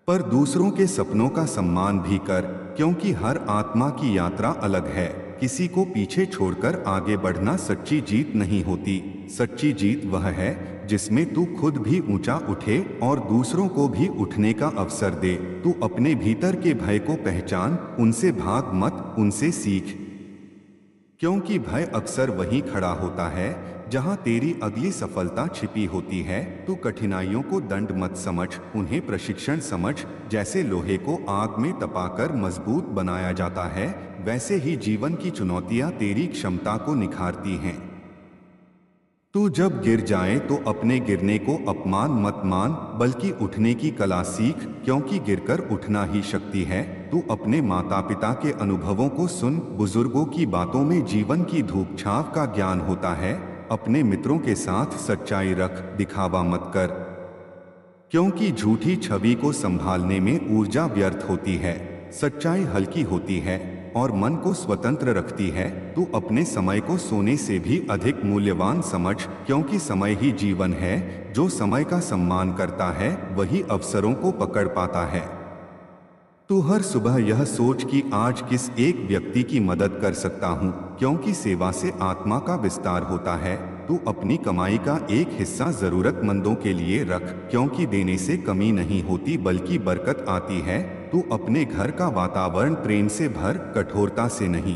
पर दूसरों के सपनों का सम्मान भी कर, क्योंकि हर आत्मा की यात्रा अलग है। किसी को पीछे छोड़कर आगे बढ़ना सच्ची जीत नहीं होती। सच्ची जीत वह है जिसमें तू खुद भी ऊंचा उठे और दूसरों को भी उठने का अवसर दे। तू अपने भीतर के भय को पहचान, उनसे भाग मत, उनसे सीख, क्योंकि भय अक्सर वहीं खड़ा होता है जहां तेरी अगली सफलता छिपी होती है। तू कठिनाइयों को दंड मत समझ, उन्हें प्रशिक्षण समझ। जैसे लोहे को आग में तपाकर मजबूत बनाया जाता है, वैसे ही जीवन की चुनौतियां तेरी क्षमता को निखारती हैं। तू जब गिर जाए तो अपने गिरने को अपमान मत मान, बल्कि उठने की कला सीख, क्योंकि गिरकर उठना ही शक्ति है। तू अपने माता पिता के अनुभवों को सुन, बुजुर्गों की बातों में जीवन की धूप छांव का ज्ञान होता है। अपने मित्रों के साथ सच्चाई रख, दिखावा मत कर, क्योंकि झूठी छवि को संभालने में ऊर्जा व्यर्थ होती है। सच्चाई हल्की होती है और मन को स्वतंत्र रखती है। तू अपने समय को सोने से भी अधिक मूल्यवान समझ, क्योंकि समय ही जीवन है। जो समय का सम्मान करता है वही अवसरों को पकड़ पाता है। तू हर सुबह यह सोच कि आज किस एक व्यक्ति की मदद कर सकता हूँ, क्योंकि सेवा से आत्मा का विस्तार होता है। तू अपनी कमाई का एक हिस्सा जरूरतमंदों के लिए रख, क्योंकि देने से कमी नहीं होती बल्कि बरकत आती है। तू अपने घर का वातावरण प्रेम से भर, कठोरता से नहीं,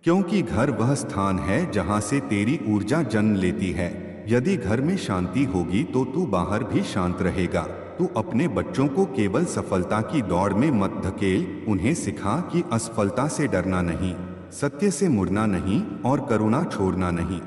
क्योंकि घर वह स्थान है जहाँ से तेरी ऊर्जा जन्म लेती है। यदि घर में शांति होगी तो तू बाहर भी शांत रहेगा। तू अपने बच्चों को केवल सफलता की दौड़ में मत धकेल, उन्हें सिखा कि असफलता से डरना नहीं, सत्य से मुड़ना नहीं और करुणा छोड़ना नहीं।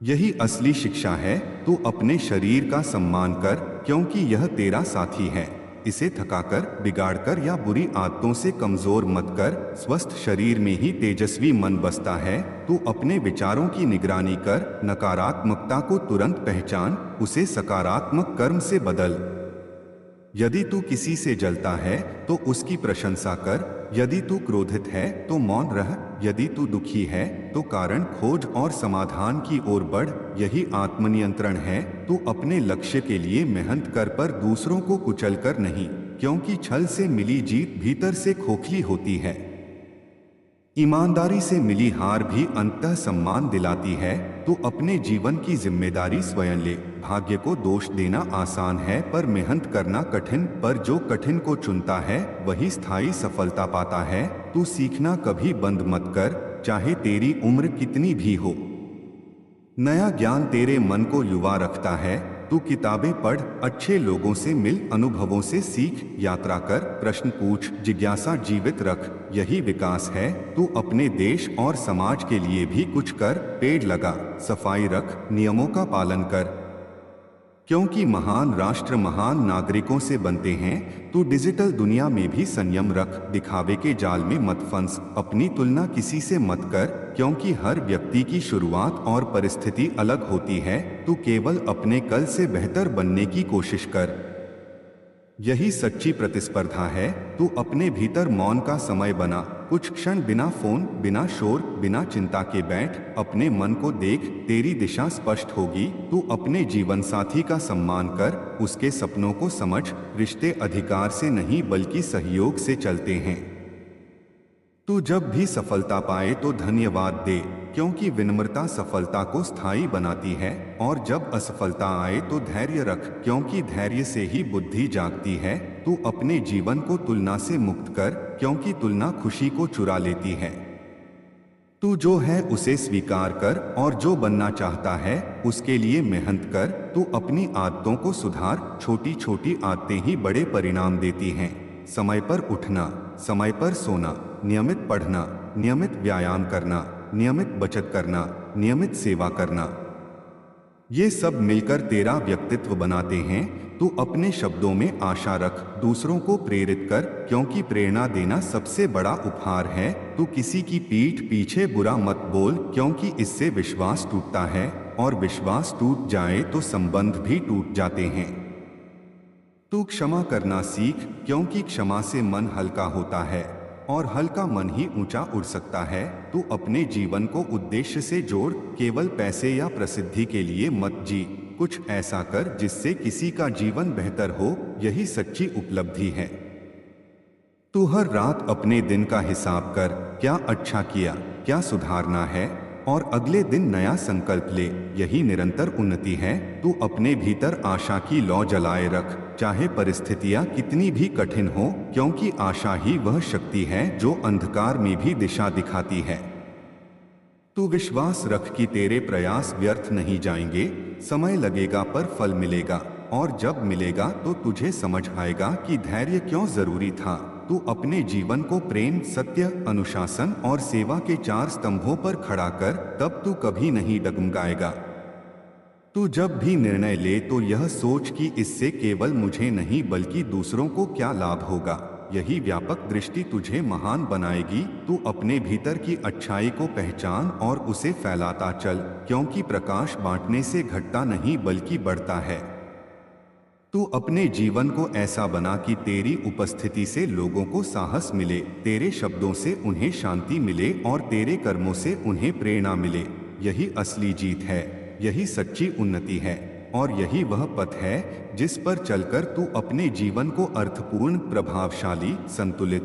यही असली शिक्षा है। तू अपने शरीर का सम्मान कर, क्योंकि यह तेरा साथी है। इसे थकाकर, बिगाड़कर या बुरी आदतों से कमजोर मत कर। स्वस्थ शरीर में ही तेजस्वी मन बसता है। तू अपने विचारों की निगरानी कर, नकारात्मकता को तुरंत पहचान, उसे सकारात्मक कर्म से बदल। यदि तू किसी से जलता है तो उसकी प्रशंसा कर, यदि तू क्रोधित है तो मौन रह, यदि तू दुखी है तो कारण खोज और समाधान की ओर बढ़। यही आत्मनियंत्रण है। तू अपने लक्ष्य के लिए मेहनत कर, पर दूसरों को कुचल कर नहीं, क्योंकि छल से मिली जीत भीतर से खोखली होती है। ईमानदारी से मिली हार भी अंततः सम्मान दिलाती है। तू अपने जीवन की जिम्मेदारी स्वयं ले। भाग्य को दोष देना आसान है पर मेहनत करना कठिन, पर जो कठिन को चुनता है वही स्थायी सफलता पाता है। तू सीखना कभी बंद मत कर, चाहे तेरी उम्र कितनी भी हो। नया ज्ञान तेरे मन को युवा रखता है। तू किताबें पढ़, अच्छे लोगों से मिल, अनुभवों से सीख, यात्रा कर, प्रश्न पूछ, जिज्ञासा जीवित रख। यही विकास है। तू अपने देश और समाज के लिए भी कुछ कर, पेड़ लगा, सफाई रख, नियमों का पालन कर, क्योंकि महान राष्ट्र महान नागरिकों से बनते हैं। तू डिजिटल दुनिया में भी संयम रख, दिखावे के जाल में मत फंस, अपनी तुलना किसी से मत कर, क्योंकि हर व्यक्ति की शुरुआत और परिस्थिति अलग होती है। तू केवल अपने कल से बेहतर बनने की कोशिश कर, यही सच्ची प्रतिस्पर्धा है। तू अपने भीतर मौन का समय बना, कुछ क्षण बिना फोन, बिना शोर, बिना चिंता के बैठ, अपने मन को देख, तेरी दिशा स्पष्ट होगी। तू अपने जीवन साथी का सम्मान कर, उसके सपनों को समझ। रिश्ते अधिकार से नहीं बल्कि सहयोग से चलते हैं। तू जब भी सफलता पाए तो धन्यवाद दे, क्योंकि विनम्रता सफलता को स्थायी बनाती है। और जब असफलता आए तो धैर्य रख, क्योंकि धैर्य से ही बुद्धि जागती है। तू अपने जीवन को तुलना से मुक्त कर, क्योंकि तुलना खुशी को चुरा लेती है। तू जो है उसे स्वीकार कर और जो बनना चाहता है उसके लिए मेहनत कर। तू अपनी आदतों को सुधार, छोटी छोटी आदतें ही बड़े परिणाम देती हैं। समय पर उठना, समय पर सोना, नियमित पढ़ना, नियमित व्यायाम करना, नियमित बचत करना, नियमित सेवा करना, ये सब मिलकर तेरा व्यक्तित्व बनाते हैं। तू अपने शब्दों में आशा रख, दूसरों को प्रेरित कर, क्योंकि प्रेरणा देना सबसे बड़ा उपहार है। तू किसी की पीठ पीछे बुरा मत बोल, क्योंकि इससे विश्वास टूटता है और विश्वास टूट जाए तो संबंध भी टूट जाते हैं। तू क्षमा करना सीख, क्योंकि क्षमा से मन हल्का होता है और हल्का मन ही ऊंचा उड़ सकता है। तू अपने जीवन को उद्देश्य से जोड़, केवल पैसे या प्रसिद्धि के लिए मत जी। कुछ ऐसा कर जिससे किसी का जीवन बेहतर हो, यही सच्ची उपलब्धि है। तू हर रात अपने दिन का हिसाब कर, क्या अच्छा किया, क्या सुधारना है, और अगले दिन नया संकल्प ले। यही निरंतर उन्नति है। तू अपने भीतर आशा की लौ जलाए रख, चाहे परिस्थितियां कितनी भी कठिन हो, क्योंकि आशा ही वह शक्ति है जो अंधकार में भी दिशा दिखाती है। तू विश्वास रख कि तेरे प्रयास व्यर्थ नहीं जाएंगे। समय लगेगा पर फल मिलेगा, और जब मिलेगा तो तुझे समझ आएगा कि धैर्य क्यों जरूरी था। तू अपने जीवन को प्रेम, सत्य, अनुशासन और सेवा के 4 स्तंभों पर खड़ा कर, तब तू कभी नहीं डगमगाएगा। तू जब भी निर्णय ले तो यह सोच कि इससे केवल मुझे नहीं बल्कि दूसरों को क्या लाभ होगा। यही व्यापक दृष्टि तुझे महान बनाएगी। तू अपने भीतर की अच्छाई को पहचान और उसे फैलाता चल, क्योंकि प्रकाश बांटने से घटता नहीं बल्कि बढ़ता है। तू अपने जीवन को ऐसा बना कि तेरी उपस्थिति से लोगों को साहस मिले, तेरे शब्दों से उन्हें शांति मिले और तेरे कर्मों से उन्हें प्रेरणा मिले। यही असली जीत है, यही सच्ची उन्नति है और यही वह पथ है जिस पर चलकर तू अपने जीवन को अर्थपूर्ण, प्रभावशाली, संतुलित,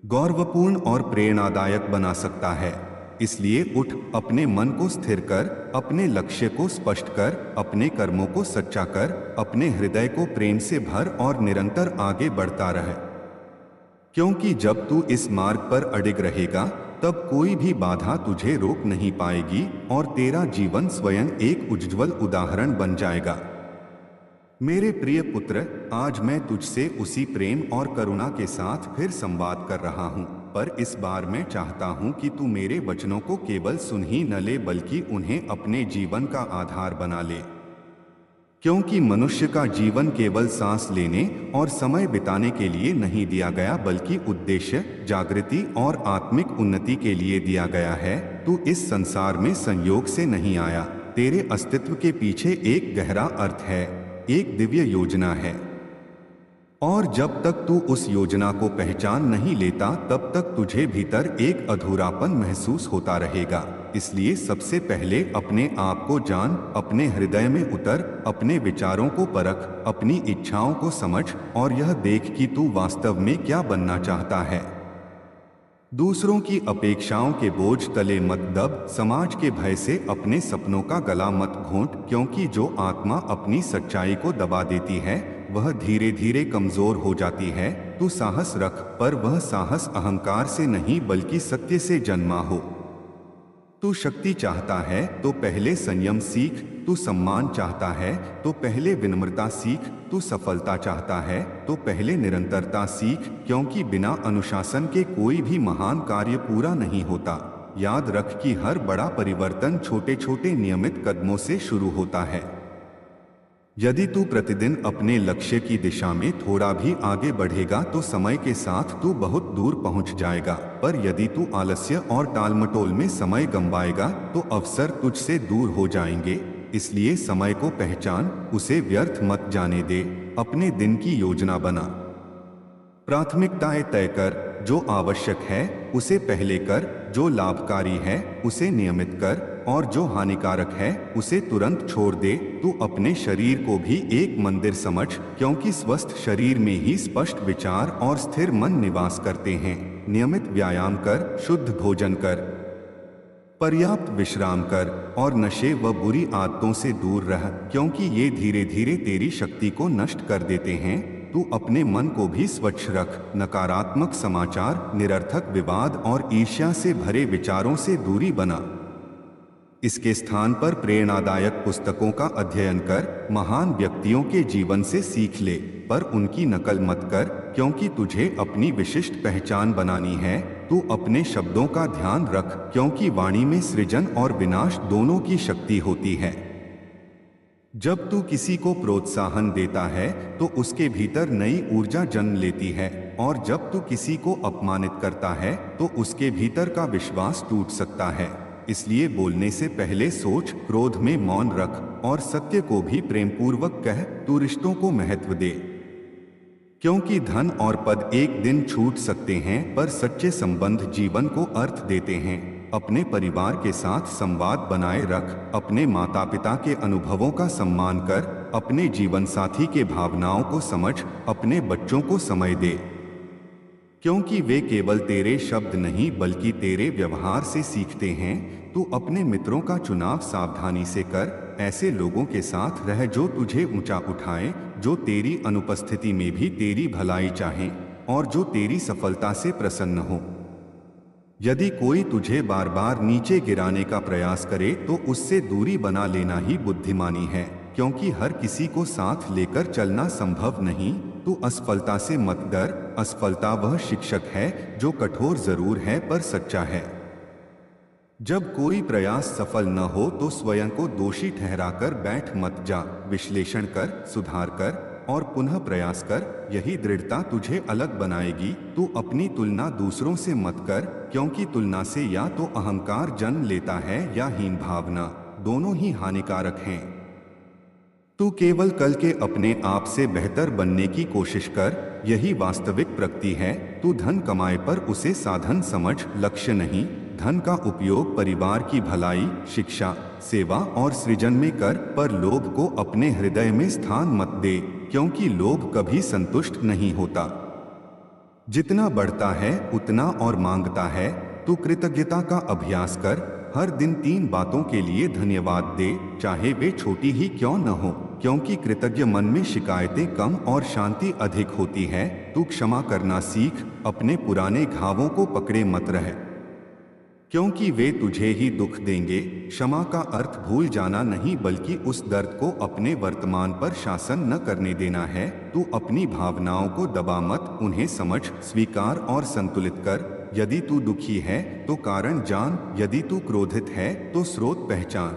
गौरवपूर्ण और प्रेरणादायक बना सकता है। इसलिए उठ, अपने मन को स्थिर कर, अपने लक्ष्य को स्पष्ट कर, अपने कर्मों को सच्चा कर, अपने हृदय को प्रेम से भर और निरंतर आगे बढ़ता रह। क्योंकि जब तू इस मार्ग पर अडिग रहेगा तब कोई भी बाधा तुझे रोक नहीं पाएगी और तेरा जीवन स्वयं एक उज्ज्वल उदाहरण बन जाएगा। मेरे प्रिय पुत्र, आज मैं तुझसे उसी प्रेम और करुणा के साथ फिर संवाद कर रहा हूँ, पर इस बार मैं चाहता हूँ कि तू मेरे वचनों को केवल सुन ही न ले बल्कि उन्हें अपने जीवन का आधार बना ले। क्योंकि मनुष्य का जीवन केवल सांस लेने और समय बिताने के लिए नहीं दिया गया बल्कि उद्देश्य, जागृति और आत्मिक उन्नति के लिए दिया गया है। तू इस संसार में संयोग से नहीं आया, तेरे अस्तित्व के पीछे एक गहरा अर्थ है, एक दिव्य योजना है। और जब तक तू उस योजना को पहचान नहीं लेता तब तक तुझे भीतर एक अधूरापन महसूस होता रहेगा। इसलिए सबसे पहले अपने आप को जान, अपने हृदय में उतर, अपने विचारों को परख, अपनी इच्छाओं को समझ और यह देख कि तू वास्तव में क्या बनना चाहता है। दूसरों की अपेक्षाओं के बोझ तले मत दब, समाज के भय से अपने सपनों का गला मत घोंट, क्योंकि जो आत्मा अपनी सच्चाई को दबा देती है वह धीरे धीरे कमजोर हो जाती है। तू साहस रख, पर वह साहस अहंकार से नहीं बल्कि सत्य से जन्मा हो। तू शक्ति चाहता है तो पहले संयम सीख, तू सम्मान चाहता है तो पहले विनम्रता सीख, तू सफलता चाहता है तो पहले निरंतरता सीख, क्योंकि बिना अनुशासन के कोई भी महान कार्य पूरा नहीं होता। याद रख कि हर बड़ा परिवर्तन छोटे छोटे नियमित कदमों से शुरू होता है। यदि तू प्रतिदिन अपने लक्ष्य की दिशा में थोड़ा भी आगे बढ़ेगा तो समय के साथ तू बहुत दूर पहुंच जाएगा, पर यदि तू आलस्य और टालमटोल में समय गंवाएगा तो अवसर तुझसे दूर हो जाएंगे। इसलिए समय को पहचान, उसे व्यर्थ मत जाने दे। अपने दिन की योजना बना, प्राथमिकताएं तय कर, जो आवश्यक है उसे पहले कर, जो लाभकारी है उसे नियमित कर और जो हानिकारक है उसे तुरंत छोड़ दे। तू अपने शरीर को भी एक मंदिर समझ, क्योंकि स्वस्थ शरीर में ही स्पष्ट विचार और स्थिर मन निवास करते हैं। नियमित व्यायाम कर, शुद्ध भोजन कर, पर्याप्त विश्राम कर और नशे व बुरी आदतों से दूर रह, क्योंकि ये धीरे धीरे तेरी शक्ति को नष्ट कर देते हैं। तू अपने मन को भी स्वच्छ रख, नकारात्मक समाचार, निरर्थक विवाद और ईर्ष्या से भरे विचारों से दूरी बना। इसके स्थान पर प्रेरणादायक पुस्तकों का अध्ययन कर, महान व्यक्तियों के जीवन से सीख ले, पर उनकी नकल मत कर, क्योंकि तुझे अपनी विशिष्ट पहचान बनानी है। तू अपने शब्दों का ध्यान रख, क्योंकि वाणी में सृजन और विनाश दोनों की शक्ति होती है। जब तू किसी को प्रोत्साहन देता है तो उसके भीतर नई ऊर्जा जन्म लेती है, और जब तू किसी को अपमानित करता है तो उसके भीतर का विश्वास टूट सकता है। इसलिए बोलने से पहले सोच, क्रोध में मौन रख और सत्य को भी प्रेमपूर्वक कह। तू रिश्तों को महत्व दे, क्योंकि धन और पद एक दिन छूट सकते हैं पर सच्चे संबंध जीवन को अर्थ देते हैं। अपने परिवार के साथ संवाद बनाए रख, अपने माता पिता के अनुभवों का सम्मान कर, अपने जीवन साथी के भावनाओं को समझ, अपने बच्चों को समय दे, क्योंकि वे केवल तेरे शब्द नहीं बल्कि तेरे व्यवहार से सीखते हैं। तू अपने मित्रों का चुनाव सावधानी से कर, ऐसे लोगों के साथ रह जो तुझे ऊंचा उठाएं, जो तेरी अनुपस्थिति में भी तेरी भलाई चाहें और जो तेरी सफलता से प्रसन्न हो। यदि कोई तुझे बार बार नीचे गिराने का प्रयास करे तो उससे दूरी बना लेना ही बुद्धिमानी है, क्योंकि हर किसी को साथ लेकर चलना संभव नहीं। तू असफलता से मत डर, असफलता वह शिक्षक है जो कठोर जरूर है पर सच्चा है। जब कोई प्रयास सफल न हो तो स्वयं को दोषी ठहराकर बैठ मत जा, विश्लेषण कर, सुधार कर और पुनः प्रयास कर। यही दृढ़ता तुझे अलग बनाएगी। तू अपनी तुलना दूसरों से मत कर, क्योंकि तुलना से या तो अहंकार जन्म लेता है या हीन भावना, दोनों ही हानिकारक हैं। तू केवल कल के अपने आप से बेहतर बनने की कोशिश कर, यही वास्तविक प्रगति है। तू धन कमाए पर उसे साधन समझ, लक्ष्य नहीं। धन का उपयोग परिवार की भलाई, शिक्षा, सेवा और सृजन में कर, पर लोभ को अपने हृदय में स्थान मत दे, क्योंकि लोभ कभी संतुष्ट नहीं होता। जितना बढ़ता है उतना और मांगता है। तू कृतज्ञता का अभ्यास कर, हर दिन 3 बातों के लिए धन्यवाद दे, चाहे वे छोटी ही क्यों न हो, क्योंकि कृतज्ञ मन में शिकायतें कम और शांति अधिक होती है। तू क्षमा करना सीख, अपने पुराने घावों को पकड़े मत रह, क्योंकि वे तुझे ही दुख देंगे। क्षमा का अर्थ भूल जाना नहीं, बल्कि उस दर्द को अपने वर्तमान पर शासन न करने देना है। तू अपनी भावनाओं को दबा मत, उन्हें समझ, स्वीकार और संतुलित कर। यदि तू दुखी है तो कारण जान, यदि तू क्रोधित है तो स्रोत पहचान,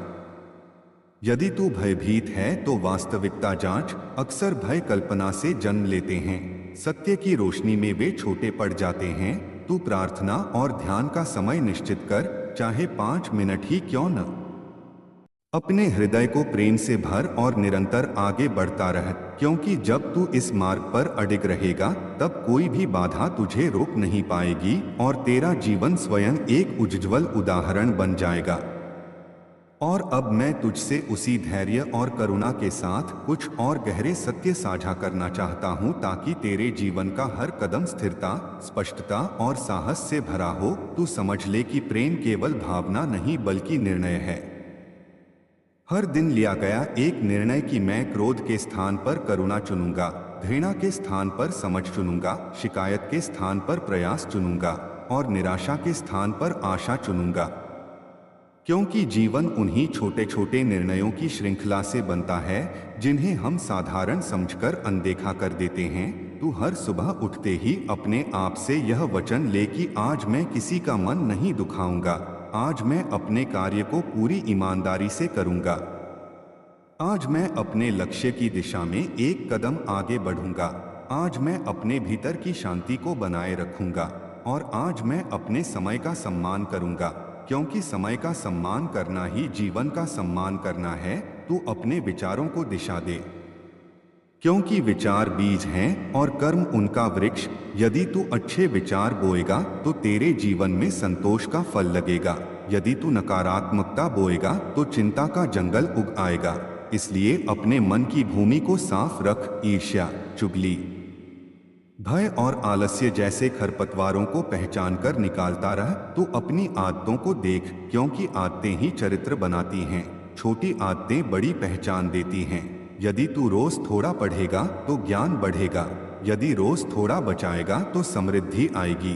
यदि तू भयभीत है तो वास्तविकता जांच। अक्सर भय कल्पना से जन्म लेते हैं, सत्य की रोशनी में वे छोटे पड़ जाते हैं। तू प्रार्थना और ध्यान का समय निश्चित कर, चाहे 5 मिनट ही क्यों न। अपने हृदय को प्रेम से भर और निरंतर आगे बढ़ता रह, क्योंकि जब तू इस मार्ग पर अडिग रहेगा तब कोई भी बाधा तुझे रोक नहीं पाएगी और तेरा जीवन स्वयं एक उज्ज्वल उदाहरण बन जाएगा। और अब मैं तुझसे उसी धैर्य और करुणा के साथ कुछ और गहरे सत्य साझा करना चाहता हूँ, ताकि तेरे जीवन का हर कदम स्थिरता, स्पष्टता और साहस से भरा हो। तू समझ ले कि प्रेम केवल भावना नहीं बल्कि निर्णय है। हर दिन लिया गया एक निर्णय कि मैं क्रोध के स्थान पर करुणा चुनूंगा, घृणा के स्थान पर समझ चुनूंगा, शिकायत के स्थान पर प्रयास चुनूंगा और निराशा के स्थान पर आशा चुनूंगा। क्योंकि जीवन उन्हीं छोटे छोटे निर्णयों की श्रृंखला से बनता है जिन्हें हम साधारण समझकर अनदेखा कर देते हैं। तू हर सुबह उठते ही अपने आप से यह वचन ले कि आज मैं किसी का मन नहीं दुखाऊंगा, आज मैं अपने कार्य को पूरी ईमानदारी से करूंगा, आज मैं अपने लक्ष्य की दिशा में एक कदम आगे बढ़ूंगा, आज मैं अपने भीतर की शांति को बनाए रखूंगा और आज मैं अपने समय का सम्मान करूंगा, क्योंकि समय का सम्मान करना ही जीवन का सम्मान करना है। तू अपने विचारों को दिशा दे, क्योंकि विचार बीज हैं और कर्म उनका वृक्ष। यदि तू अच्छे विचार बोएगा तो तेरे जीवन में संतोष का फल लगेगा, यदि तू नकारात्मकता बोएगा तो चिंता का जंगल उग आएगा। इसलिए अपने मन की भूमि को साफ रख। ईर्ष्या, चुगली, भय और आलस्य जैसे खरपतवारों को पहचान कर निकालता रह। तू अपनी आदतों को देख, क्योंकि आदतें ही चरित्र बनाती हैं। छोटी आदतें बड़ी पहचान देती हैं। यदि तू रोज थोड़ा पढ़ेगा तो ज्ञान बढ़ेगा, यदि रोज थोड़ा बचाएगा तो समृद्धि आएगी,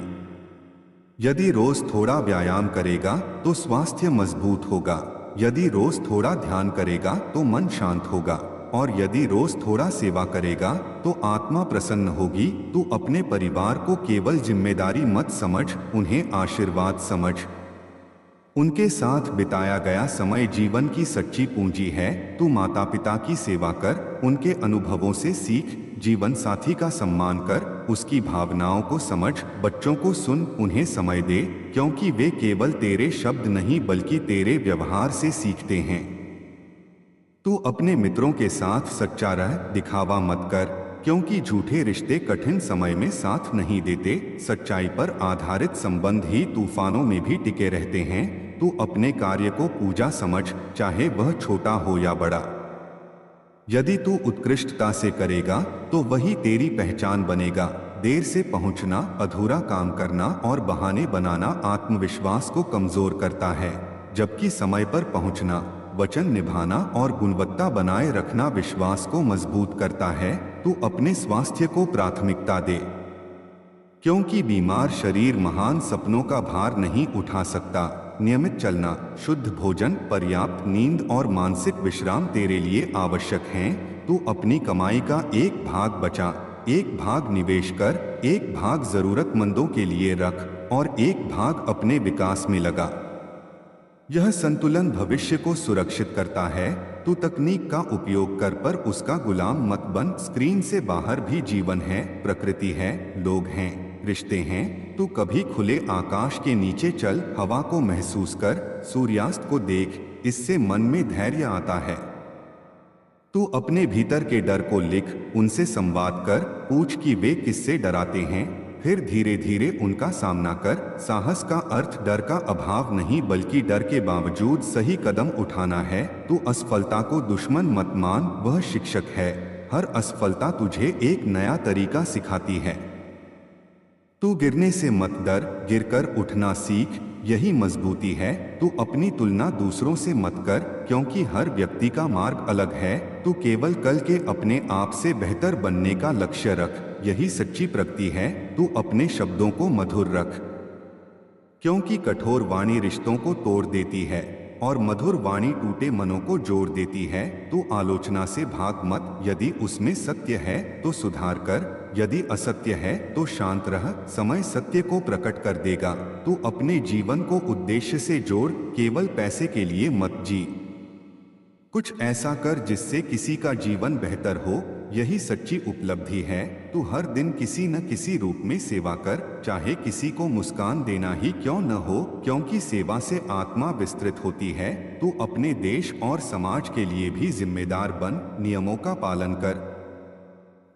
यदि रोज थोड़ा व्यायाम करेगा तो स्वास्थ्य मजबूत होगा, यदि रोज थोड़ा ध्यान करेगा तो मन शांत होगा और यदि रोज थोड़ा सेवा करेगा तो आत्मा प्रसन्न होगी। तू अपने परिवार को केवल जिम्मेदारी मत समझ, उन्हें आशीर्वाद समझ। उनके साथ बिताया गया समय जीवन की सच्ची पूंजी है। तू माता पिता की सेवा कर, उनके अनुभवों से सीख, जीवन साथी का सम्मान कर, उसकी भावनाओं को समझ, बच्चों को सुन, उन्हें समय दे, क्योंकि वे केवल तेरे शब्द नहीं बल्कि तेरे व्यवहार से सीखते हैं। तू अपने मित्रों के साथ सच्चा रह, दिखावा मत कर, क्योंकि झूठे रिश्ते कठिन समय में साथ नहीं देते। सच्चाई पर आधारित संबंध ही तूफानों में भी टिके रहते हैं। तू अपने कार्य को पूजा समझ, चाहे वह छोटा हो या बड़ा। यदि तू उत्कृष्टता से करेगा तो वही तेरी पहचान बनेगा। देर से पहुंचना, अधूरा काम करना और बहाने बनाना आत्मविश्वास को कमजोर करता है, जबकि समय पर पहुंचना, वचन निभाना और गुणवत्ता बनाए रखना विश्वास को मजबूत करता है। तू अपने स्वास्थ्य को प्राथमिकता दे, क्योंकि बीमार शरीर महान सपनों का भार नहीं उठा सकता। नियमित चलना, शुद्ध भोजन, पर्याप्त नींद और मानसिक विश्राम तेरे लिए आवश्यक हैं। तू अपनी कमाई का एक भाग बचा, एक भाग निवेश कर, एक भाग जरूरतमंदों के लिए रख और एक भाग अपने विकास में लगा। यह संतुलन भविष्य को सुरक्षित करता है। तू तकनीक का उपयोग कर पर उसका गुलाम मत बन। स्क्रीन से बाहर भी जीवन है, प्रकृति है, लोग हैं, रिश्ते हैं। तू कभी खुले आकाश के नीचे चल, हवा को महसूस कर, सूर्यास्त को देख, इससे मन में धैर्य आता है। तू अपने भीतर के डर को लिख, उनसे संवाद कर, पूछ कि वे किससे डराते हैं, फिर धीरे धीरे उनका सामना कर। साहस का अर्थ डर का अभाव नहीं बल्कि डर के बावजूद सही कदम उठाना है। तू असफलता को दुश्मन मत मान, वह शिक्षक है। हर असफलता तुझे एक नया तरीका सिखाती है। तू गिरने से मत डर, गिरकर उठना सीख, यही मजबूती है। तू अपनी तुलना दूसरों से मत कर, क्योंकि हर व्यक्ति का मार्ग अलग है। तू केवल कल के अपने आप से बेहतर बनने का लक्ष्य रख, यही सच्ची प्रगति है। तू अपने शब्दों को मधुर रख, क्योंकि कठोर वाणी रिश्तों को तोड़ देती है और मधुर वाणी टूटे मनों को जोड़ देती है। तू आलोचना से भाग मत, यदि उसमें सत्य है तो सुधार कर, यदि असत्य है तो शांत रह। समय सत्य को प्रकट कर देगा। तू अपने जीवन को उद्देश्य से जोड़, केवल पैसे के लिए मत जी। कुछ ऐसा कर जिससे किसी का जीवन बेहतर हो, यही सच्ची उपलब्धि है। तू हर दिन किसी न किसी रूप में सेवा कर, चाहे किसी को मुस्कान देना ही क्यों न हो, क्योंकि सेवा से आत्मा विस्तृत होती है। तू अपने देश और समाज के लिए भी जिम्मेदार बन, नियमों का पालन कर,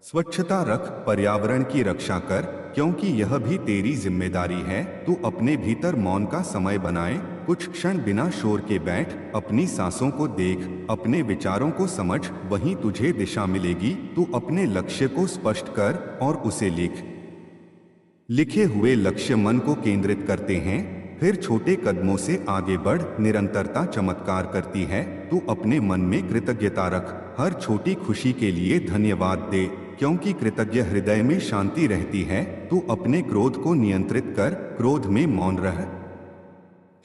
स्वच्छता रख, पर्यावरण की रक्षा कर, क्योंकि यह भी तेरी जिम्मेदारी है। तू अपने भीतर मौन का समय बनाए, कुछ क्षण बिना शोर के बैठ, अपनी सांसों को देख, अपने विचारों को समझ, वहीं तुझे दिशा मिलेगी। तू अपने लक्ष्य को स्पष्ट कर और उसे लिख। लिखे हुए लक्ष्य मन को केंद्रित करते हैं, फिर छोटे कदमों से आगे बढ़। निरंतरता चमत्कार करती है। तू अपने मन में कृतज्ञता रख, हर छोटी खुशी के लिए धन्यवाद दे, क्योंकि कृतज्ञ हृदय में शांति रहती है। तू अपने क्रोध को नियंत्रित कर, क्रोध में मौन रह,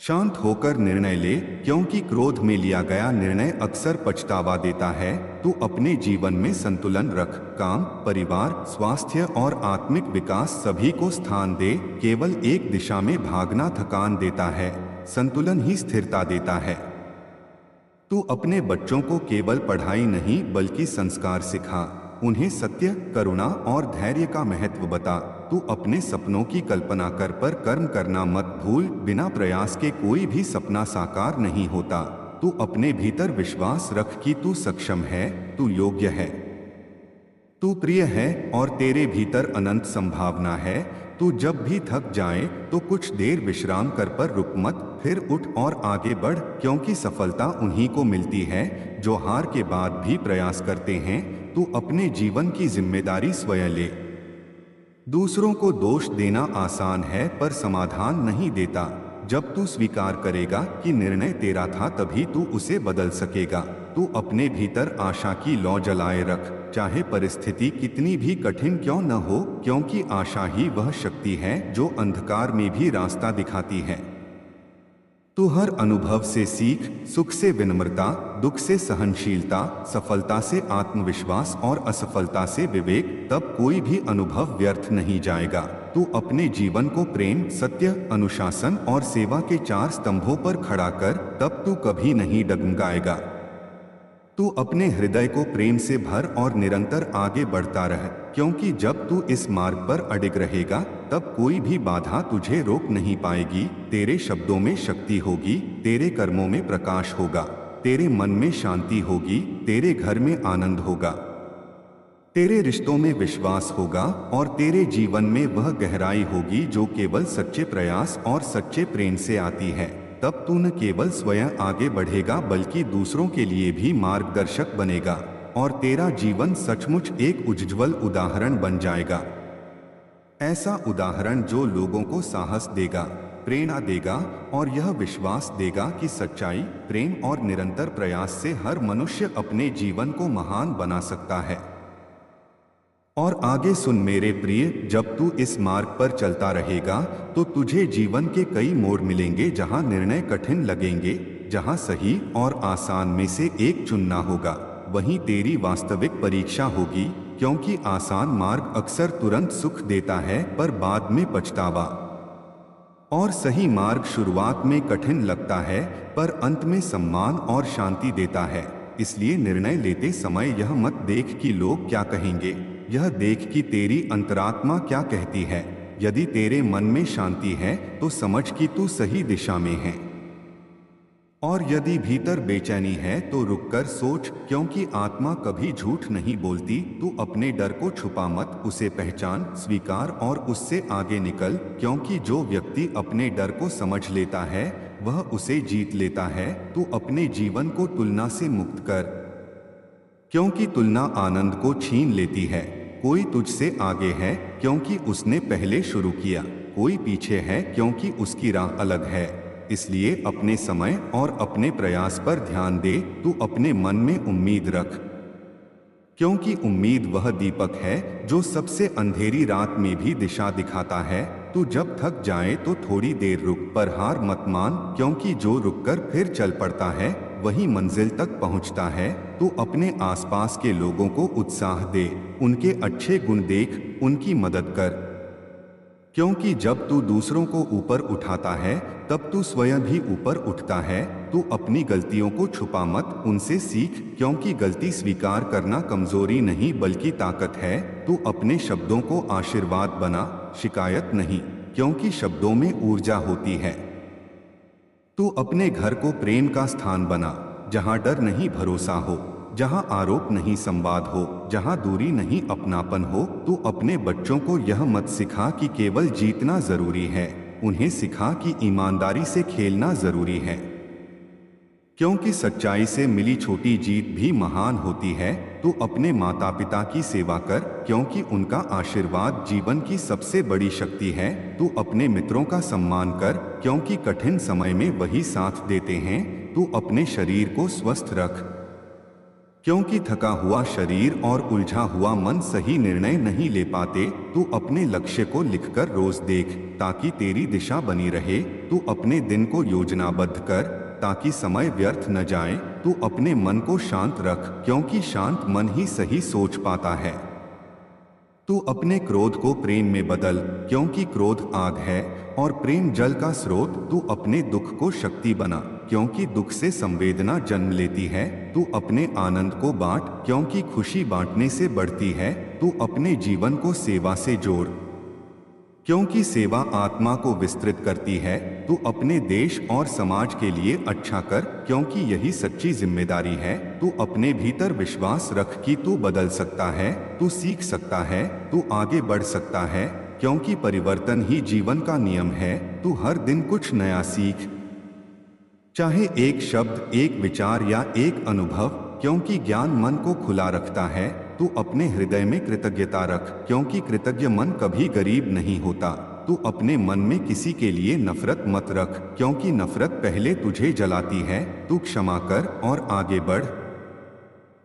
शांत होकर निर्णय ले, क्योंकि क्रोध में लिया गया निर्णय अक्सर पछतावा देता है। तू अपने जीवन में संतुलन रख, काम, परिवार, स्वास्थ्य और आत्मिक विकास सभी को स्थान दे। केवल एक दिशा में भागना थकान देता है, संतुलन ही स्थिरता देता है। तू अपने बच्चों को केवल पढ़ाई नहीं बल्कि संस्कार सिखा, उन्हें सत्य, करुणा और धैर्य का महत्व बता। तू अपने सपनों की कल्पना कर पर कर्म करना मत भूल, बिना प्रयास के कोई भी सपना साकार नहीं होता। तू अपने भीतर विश्वास रख कि तू सक्षम है, तू योग्य है, तू प्रिय है और तेरे भीतर अनंत संभावना है। तू जब भी थक जाए तो कुछ देर विश्राम कर पर रुक मत, फिर उठ और आगे बढ़, क्योंकि सफलता उन्हीं को मिलती है जो हार के बाद भी प्रयास करते हैं। तू अपने जीवन की जिम्मेदारी स्वयं ले। दूसरों को दोष देना आसान है पर समाधान नहीं देता। जब तू स्वीकार करेगा कि निर्णय तेरा था तभी तू उसे बदल सकेगा। तू अपने भीतर आशा की लौ जलाए रख, चाहे परिस्थिति कितनी भी कठिन क्यों न हो, क्योंकि आशा ही वह शक्ति है जो अंधकार में भी रास्ता दिखाती है। तू हर अनुभव से सीख, सुख से विनम्रता, दुख से सहनशीलता, सफलता से आत्मविश्वास और असफलता से विवेक, तब कोई भी अनुभव व्यर्थ नहीं जाएगा। तू अपने जीवन को प्रेम, सत्य, अनुशासन और सेवा के 4 स्तंभों पर खड़ा कर, तब तू कभी नहीं डगमगाएगा। तू अपने हृदय को प्रेम से भर और निरंतर आगे बढ़ता रह, क्योंकि जब तू इस मार्ग पर अडिग रहेगा तब कोई भी बाधा तुझे रोक नहीं पाएगी। तेरे शब्दों में शक्ति होगी, तेरे कर्मों में प्रकाश होगा, तेरे मन में शांति होगी, तेरे घर में आनंद होगा, तेरे रिश्तों में विश्वास होगा और तेरे जीवन में वह गहराई होगी जो केवल सच्चे प्रयास और सच्चे प्रेम से आती है। तब तू न केवल स्वयं आगे बढ़ेगा बल्कि दूसरों के लिए भी मार्गदर्शक बनेगा और तेरा जीवन सचमुच एक उज्ज्वल उदाहरण बन जाएगा। ऐसा उदाहरण जो लोगों को साहस देगा, प्रेरणा देगा और यह विश्वास देगा कि सच्चाई, प्रेम और निरंतर प्रयास से हर मनुष्य अपने जीवन को महान बना सकता है। और आगे सुन मेरे प्रिय, जब तू इस मार्ग पर चलता रहेगा तो तुझे जीवन के कई मोड़ मिलेंगे जहां निर्णय कठिन लगेंगे, जहां सही और आसान में से एक चुनना होगा। वहीं तेरी वास्तविक परीक्षा होगी, क्योंकि आसान मार्ग अक्सर तुरंत सुख देता है पर बाद में पछतावा, और सही मार्ग शुरुआत में कठिन लगता है पर अंत में सम्मान और शांति देता है। इसलिए निर्णय लेते समय यह मत देख कि लोग क्या कहेंगे, यह देख कि तेरी अंतरात्मा क्या कहती है। यदि तेरे मन में शांति है तो समझ कि तू सही दिशा में है, और यदि भीतर बेचैनी है तो रुककर सोच, क्योंकि आत्मा कभी झूठ नहीं बोलती। तू अपने डर को छुपा मत, उसे पहचान, स्वीकार और उससे आगे निकल, क्योंकि जो व्यक्ति अपने डर को समझ लेता है वह उसे जीत लेता है। तू अपने जीवन को तुलना से मुक्त कर, क्योंकि तुलना आनंद को छीन लेती है। कोई तुझसे आगे है क्योंकि उसने पहले शुरू किया, कोई पीछे है क्योंकि उसकी राह अलग है। इसलिए अपने समय और अपने प्रयास पर ध्यान दे। तू अपने मन में उम्मीद रख, क्योंकि उम्मीद वह दीपक है जो सबसे अंधेरी रात में भी दिशा दिखाता है। तू जब थक जाए तो थोड़ी देर रुक, पर हार मत मान, क्योंकि जो रुककर फिर चल पड़ता है वही मंजिल तक पहुंचता है। तू अपने आसपास के लोगों को उत्साह दे, उनके अच्छे गुण देख, उनकी मदद कर, क्योंकि जब तू दूसरों को ऊपर उठाता है तब तू स्वयं भी ऊपर उठता है। तू अपनी गलतियों को छुपा मत, उनसे सीख, क्योंकि गलती स्वीकार करना कमजोरी नहीं बल्कि ताकत है। तू अपने शब्दों को आशीर्वाद बना, शिकायत नहीं, क्योंकि शब्दों में ऊर्जा होती है। तू अपने घर को प्रेम का स्थान बना, जहां डर नहीं भरोसा हो, जहां आरोप नहीं संवाद हो, जहां दूरी नहीं अपनापन हो। तू अपने बच्चों को यह मत सिखा कि केवल जीतना जरूरी है, उन्हें सिखा कि ईमानदारी से खेलना जरूरी है, क्योंकि सच्चाई से मिली छोटी जीत भी महान होती है। तू अपने माता पिता की सेवा कर, क्योंकि उनका आशीर्वाद जीवन की सबसे बड़ी शक्ति है। तू अपने मित्रों का सम्मान कर, क्योंकि कठिन समय में वही साथ देते हैं। तू अपने शरीर को स्वस्थ रख, क्योंकि थका हुआ शरीर और उलझा हुआ मन सही निर्णय नहीं ले पाते। तू अपने लक्ष्य को लिखकर रोज देख, ताकि तेरी दिशा बनी रहे। तू अपने दिन को योजनाबद्ध कर, ताकि समय व्यर्थ न जाए। तू अपने मन को शांत रख, क्योंकि शांत मन ही सही सोच पाता है। तू अपने क्रोध को प्रेम में बदल, क्योंकि क्रोध आग है और प्रेम जल का स्रोत। तू अपने दुख को शक्ति बना, क्योंकि दुख से संवेदना जन्म लेती है। तू अपने आनंद को बांट, क्योंकि खुशी बांटने से बढ़ती है। तू अपने जीवन को सेवा से जोड़, क्योंकि सेवा आत्मा को विस्तृत करती है। तू अपने देश और समाज के लिए अच्छा कर, क्योंकि यही सच्ची जिम्मेदारी है। तू अपने भीतर विश्वास रख कि तू बदल सकता है, तू सीख सकता है, तू आगे बढ़ सकता है, क्योंकि परिवर्तन ही जीवन का नियम है। तू हर दिन कुछ नया सीख, चाहे एक शब्द, एक विचार या एक अनुभव, क्योंकि ज्ञान मन को खुला रखता है। तू अपने हृदय में कृतज्ञता रख, क्योंकि कृतज्ञ मन कभी गरीब नहीं होता। तू अपने मन में किसी के लिए नफरत मत रख, क्योंकि नफरत पहले तुझे जलाती है। तू क्षमा कर और आगे बढ़,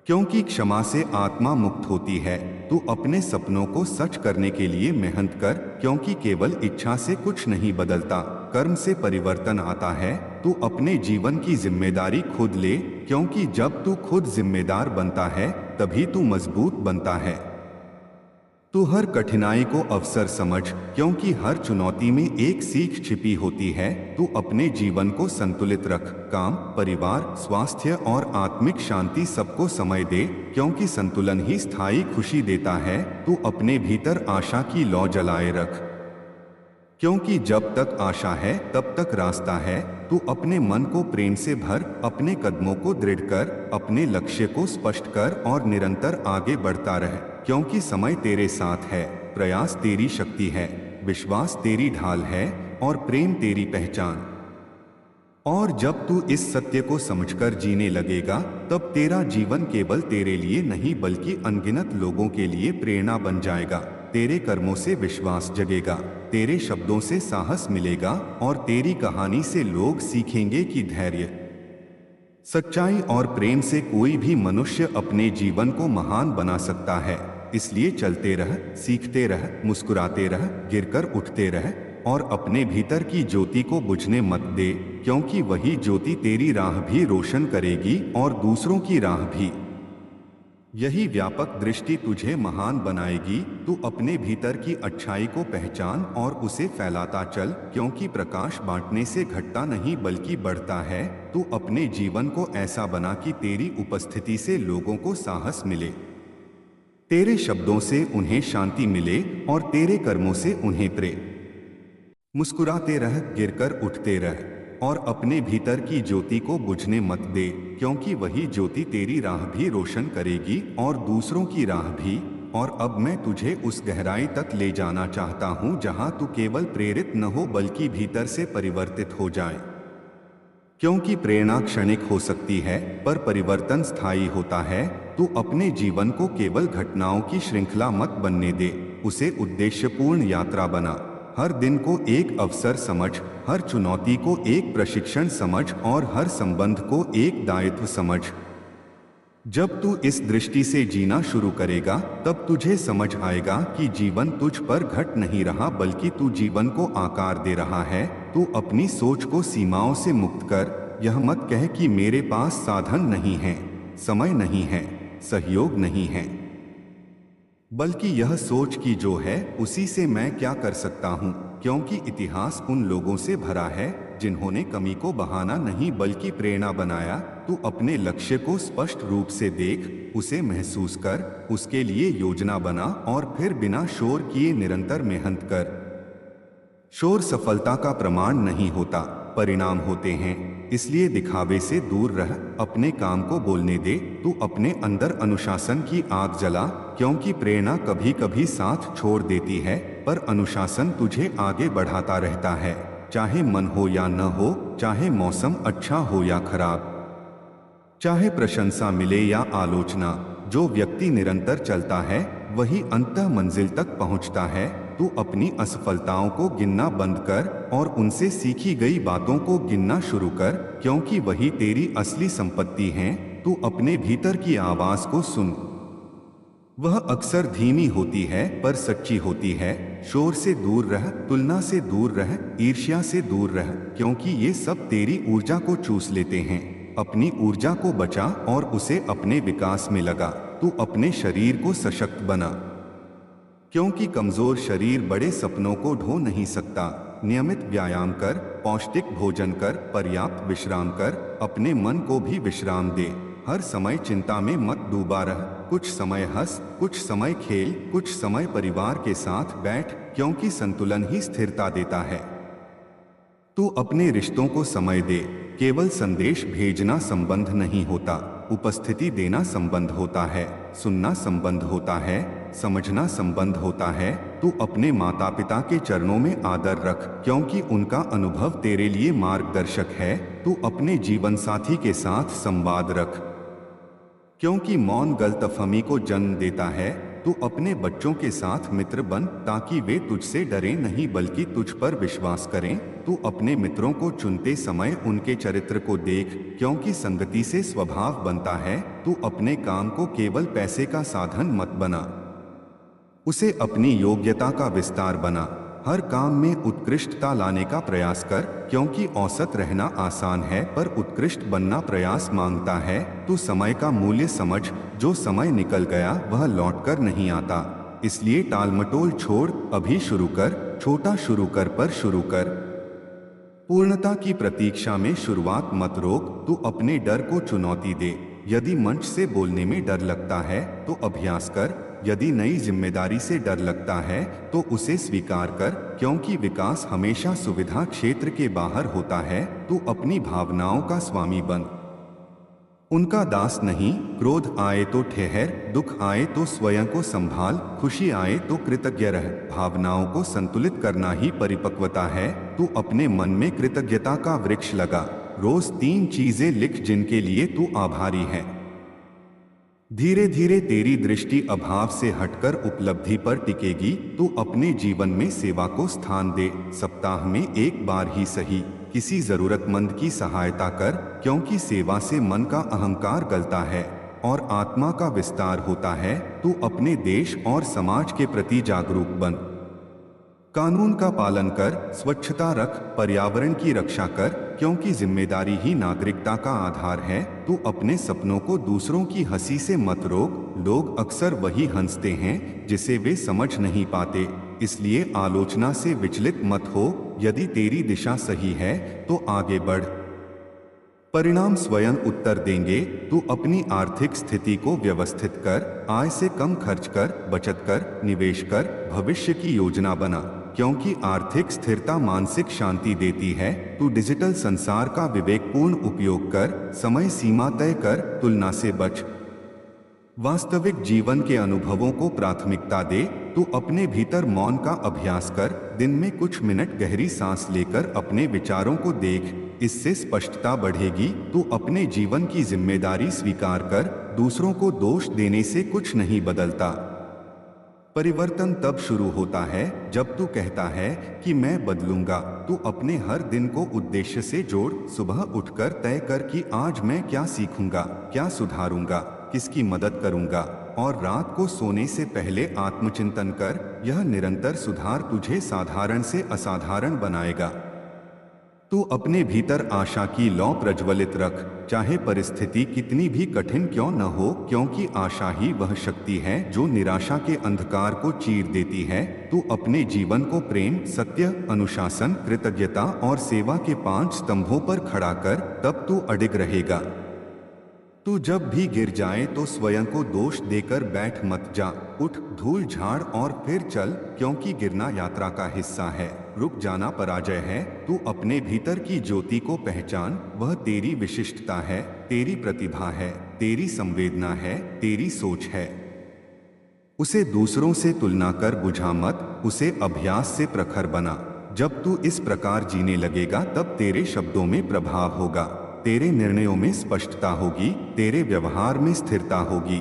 क्योंकि क्षमा से आत्मा मुक्त होती है। तू अपने सपनों को सच करने के लिए मेहनत कर, क्योंकि केवल इच्छा से कुछ नहीं बदलता, कर्म से परिवर्तन आता है। तू अपने जीवन की जिम्मेदारी खुद ले, क्योंकि जब तू खुद जिम्मेदार बनता है तभी तू मजबूत बनता है। तू हर कठिनाई को अवसर समझ, क्योंकि हर चुनौती में एक सीख छिपी होती है। तू अपने जीवन को संतुलित रख, काम, परिवार, स्वास्थ्य और आत्मिक शांति सबको समय दे, क्योंकि संतुलन ही स्थायी खुशी देता है। तू अपने भीतर आशा की लौ जलाए रख, क्योंकि जब तक आशा है तब तक रास्ता है। तू अपने मन को प्रेम से भर, अपने कदमों को दृढ़ कर, अपने लक्ष्य को स्पष्ट कर और निरंतर आगे बढ़ता रह, क्योंकि समय तेरे साथ है, प्रयास तेरी शक्ति है, विश्वास तेरी ढाल है और प्रेम तेरी पहचान। और जब तू इस सत्य को समझकर जीने लगेगा तब तेरा जीवन केवल तेरे लिए नहीं बल्कि अनगिनत लोगों के लिए प्रेरणा बन जाएगा। तेरे कर्मों से विश्वास जगेगा, तेरे शब्दों से साहस मिलेगा और तेरी कहानी से लोग सीखेंगे कि धैर्य, सच्चाई और प्रेम से कोई भी मनुष्य अपने जीवन को महान बना सकता है। इसलिए चलते रह, सीखते रह, मुस्कुराते रह, गिरकर उठते रह और अपने भीतर की ज्योति को बुझने मत दे, क्योंकि वही ज्योति तेरी राह भी रोशन करेगी और दूसरों की राह भी। यही व्यापक दृष्टि तुझे महान बनाएगी। तू अपने भीतर की अच्छाई को पहचान और उसे फैलाता चल, क्योंकि प्रकाश बांटने से घटता नहीं बल्कि बढ़ता है। तू अपने जीवन को ऐसा बना कि तेरी उपस्थिति से लोगों को साहस मिले, तेरे शब्दों से उन्हें शांति मिले और तेरे कर्मों से उन्हें प्रेम। मुस्कुराते रह, गिरकर उठते रह और अपने भीतर की ज्योति को बुझने मत दे, क्योंकि वही ज्योति तेरी राह भी रोशन करेगी और दूसरों की राह भी। और अब मैं तुझे उस गहराई तक ले जाना चाहता हूँ जहाँ तू केवल प्रेरित न हो बल्कि भीतर से परिवर्तित हो जाए, क्योंकि प्रेरणा क्षणिक हो सकती है पर परिवर्तन स्थायी होता है। तू अपने जीवन को केवल घटनाओं की श्रृंखला मत बनने दे, उसे उद्देश्यपूर्ण यात्रा बना। हर दिन को एक अवसर समझ, हर चुनौती को एक प्रशिक्षण समझ और हर संबंध को एक दायित्व समझ। जब तू इस दृष्टि से जीना शुरू करेगा तब तुझे समझ आएगा कि जीवन तुझ पर घट नहीं रहा बल्कि तू जीवन को आकार दे रहा है। तू अपनी सोच को सीमाओं से मुक्त कर। यह मत कह कि मेरे पास साधन नहीं है, समय नहीं है, सहयोग नहीं है, बल्कि यह सोच कि जो है उसी से मैं क्या कर सकता हूँ, क्योंकि इतिहास उन लोगों से भरा है जिन्होंने कमी को बहाना नहीं बल्कि प्रेरणा बनाया। तू अपने लक्ष्य को स्पष्ट रूप से देख, उसे महसूस कर, उसके लिए योजना बना और फिर बिना शोर किए निरंतर मेहनत कर। शोर सफलता का प्रमाण नहीं होता, परिणाम होते हैं। इसलिए दिखावे से दूर रह, अपने काम को बोलने दे। तू अपने अंदर अनुशासन की आग जला, क्योंकि प्रेरणा कभी कभी साथ छोड़ देती है पर अनुशासन तुझे आगे बढ़ाता रहता है। चाहे मन हो या न हो, चाहे मौसम अच्छा हो या खराब, चाहे प्रशंसा मिले या आलोचना, जो व्यक्ति निरंतर चलता है वही अंततः मंजिल तक पहुंचता है। तू अपनी असफलताओं को गिनना बंद कर और उनसे सीखी गई बातों को गिनना शुरू कर, क्योंकि वही तेरी असली संपत्ति हैं। तू अपने भीतर की आवाज को सुन, वह अक्सर धीमी होती है पर सच्ची होती है। शोर से दूर रह, तुलना से दूर रह, ईर्ष्या से दूर रह, क्योंकि ये सब तेरी ऊर्जा को चूस लेते हैं। अपनी ऊर्जा को बचा और उसे अपने विकास में लगा। तू अपने शरीर को सशक्त बना, क्योंकि कमजोर शरीर बड़े सपनों को ढो नहीं सकता। नियमित व्यायाम कर, पौष्टिक भोजन कर, पर्याप्त विश्राम कर, अपने मन को भी विश्राम दे। हर समय चिंता में मत डूबा रह। कुछ समय हंस, कुछ समय खेल, कुछ समय परिवार के साथ बैठ, क्योंकि संतुलन ही स्थिरता देता है। तू अपने रिश्तों को समय दे। केवल संदेश भेजना संबंध नहीं होता, उपस्थिति देना संबंध होता है, सुनना संबंध होता है, समझना संबंध होता है। तू अपने माता पिता के चरणों में आदर रख, क्योंकि उनका अनुभव तेरे लिए मार्गदर्शक है। तू अपने जीवन साथी के साथ संवाद रख, क्योंकि मौन गलतफहमी को जन्म देता है। तू अपने बच्चों के साथ मित्र बन, ताकि वे तुझसे डरें नहीं बल्कि तुझ पर विश्वास करें। तू अपने मित्रों को चुनते समय उनके चरित्र को देख, क्योंकि संगति से स्वभाव बनता है। तू अपने काम को केवल पैसे का साधन मत बना, उसे अपनी योग्यता का विस्तार बना। हर काम में उत्कृष्टता लाने का प्रयास कर, क्योंकि औसत रहना आसान है पर उत्कृष्ट बनना प्रयास मांगता है। तू समय का मूल्य समझ, जो समय निकल गया वह लौटकर नहीं आता। इसलिए टालमटोल छोड़, अभी शुरू कर, छोटा शुरू कर पर शुरू कर। पूर्णता की प्रतीक्षा में शुरुआत मत रोक। तू अपने डर को चुनौती दे। यदि मंच से बोलने में डर लगता है तो अभ्यास कर। यदि नई जिम्मेदारी से डर लगता है तो उसे स्वीकार कर, क्योंकि विकास हमेशा सुविधा क्षेत्र के बाहर होता है। तू अपनी भावनाओं का स्वामी बन, उनका दास नहीं। क्रोध आए तो ठहर, दुख आए तो स्वयं को संभाल, खुशी आए तो कृतज्ञ रह। भावनाओं को संतुलित करना ही परिपक्वता है। तू अपने मन में कृतज्ञता का वृक्ष लगा। रोज 3 चीजें लिख जिनके लिए तू आभारी है। धीरे धीरे तेरी दृष्टि अभाव से हटकर उपलब्धि पर टिकेगी। तू अपने जीवन में सेवा को स्थान दे। सप्ताह में एक बार ही सही किसी जरूरतमंद की सहायता कर, क्योंकि सेवा से मन का अहंकार गलता है। और आत्मा का विस्तार होता है। तू अपने देश और समाज के प्रति जागरूक बन। कानून का पालन कर, स्वच्छता रख, पर्यावरण की रक्षा कर, क्योंकि जिम्मेदारी ही नागरिकता का आधार है। तू अपने सपनों को दूसरों की हंसी से मत रोक। लोग अक्सर वही हंसते हैं जिसे वे समझ नहीं पाते, इसलिए आलोचना से विचलित मत हो। यदि तेरी दिशा सही है तो आगे बढ़, परिणाम स्वयं उत्तर देंगे। तू अपनी आर्थिक स्थिति को व्यवस्थित कर, आय से कम खर्च कर, बचत कर, निवेश कर, भविष्य की योजना बना, क्योंकि आर्थिक स्थिरता मानसिक शांति देती है। तू डिजिटल संसार का विवेकपूर्ण उपयोग कर, समय सीमा तय कर, तुलना से बच, वास्तविक जीवन के अनुभवों को प्राथमिकता दे। तू अपने भीतर मौन का अभ्यास कर, दिन में कुछ मिनट गहरी सांस लेकर अपने विचारों को देख, इससे स्पष्टता बढ़ेगी। तू अपने जीवन की जिम्मेदारी स्वीकार कर, दूसरों को दोष देने से कुछ नहीं बदलता। परिवर्तन तब शुरू होता है जब तू कहता है कि मैं बदलूंगा। तू अपने हर दिन को उद्देश्य से जोड़, सुबह उठकर तय कर कि आज मैं क्या सीखूंगा, क्या सुधारूंगा, किसकी मदद करूंगा, और रात को सोने से पहले आत्मचिंतन कर। यह निरंतर सुधार तुझे साधारण से असाधारण बनाएगा। तू अपने भीतर आशा की लौ प्रज्वलित रख, चाहे परिस्थिति कितनी भी कठिन क्यों न हो, क्योंकि आशा ही वह शक्ति है जो निराशा के अंधकार को चीर देती है। तू अपने जीवन को प्रेम, सत्य, अनुशासन, कृतज्ञता और सेवा के 5 स्तंभों पर खड़ा कर, तब तू अडिग रहेगा। तू जब भी गिर जाए तो स्वयं को दोष देकर बैठ मत जा। उठ, धूल झाड़ और फिर चल, क्योंकि गिरना यात्रा का हिस्सा है, रुक जाना पराजय है। तू अपने भीतर की ज्योति को पहचान, वह तेरी विशिष्टता है, तेरी प्रतिभा है, तेरी संवेदना है, तेरी सोच है। उसे दूसरों से तुलना कर बुझा मत, उसे अभ्यास से प्रखर बना। जब तू इस प्रकार जीने लगेगा तब तेरे शब्दों में प्रभाव होगा, तेरे निर्णयों में स्पष्टता होगी, तेरे व्यवहार में स्थिरता होगी,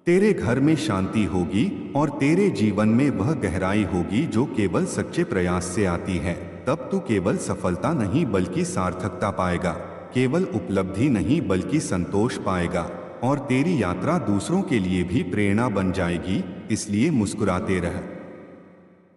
तेरे घर में शांति होगी और तेरे जीवन में वह गहराई होगी जो केवल सच्चे प्रयास से आती है। तब तू केवल सफलता नहीं बल्कि सार्थकता पाएगा, केवल उपलब्धि नहीं बल्कि संतोष पाएगा, और तेरी यात्रा दूसरों के लिए भी प्रेरणा बन जाएगी। इसलिए मुस्कुराते रह,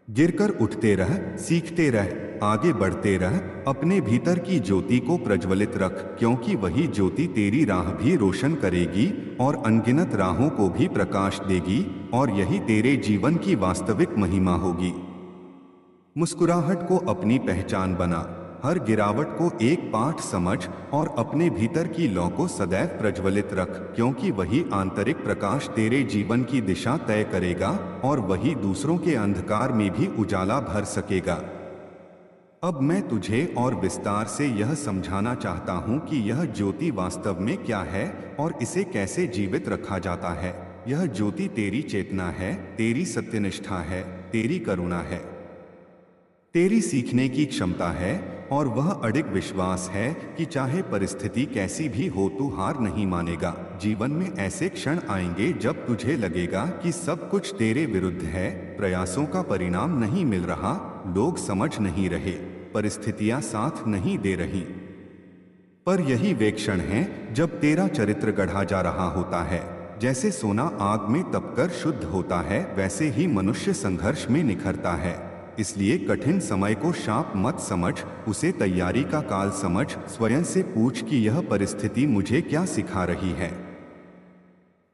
गिरकर उठते रह, सीखते रह, आगे बढ़ते रह। अपने भीतर की ज्योति को प्रज्वलित रख, क्योंकि वही ज्योति तेरी राह भी रोशन करेगी और अनगिनत राहों को भी प्रकाश देगी, और यही तेरे जीवन की वास्तविक महिमा होगी। मुस्कुराहट को अपनी पहचान बना, हर गिरावट को एक पाठ समझ और अपने भीतर की लौ को सदैव प्रज्वलित रख, क्योंकि वही आंतरिक प्रकाश तेरे जीवन की दिशा तय करेगा और वही दूसरों के अंधकार में भी उजाला भर सकेगा। अब मैं तुझे और विस्तार से यह समझाना चाहता हूँ कि यह ज्योति वास्तव में क्या है और इसे कैसे जीवित रखा जाता है। यह ज्योति तेरी चेतना है, तेरी सत्यनिष्ठा है, तेरी करुणा है, तेरी सीखने की क्षमता है, और वह अडिग विश्वास है कि चाहे परिस्थिति कैसी भी हो तू हार नहीं मानेगा। जीवन में ऐसे क्षण आएंगे जब तुझे लगेगा कि सब कुछ तेरे विरुद्ध है, प्रयासों का परिणाम नहीं मिल रहा, लोग समझ नहीं रहे, परिस्थितियां साथ नहीं दे रही। पर यही वे क्षण हैं जब तेरा चरित्र गढ़ा जा रहा होता है। जैसे सोना आग में तपकर शुद्ध होता है, वैसे ही मनुष्य संघर्ष में निखरता है। इसलिए कठिन समय को शाप मत समझ, उसे तैयारी का काल समझ। स्वयं से पूछ कि यह परिस्थिति मुझे क्या सिखा रही है।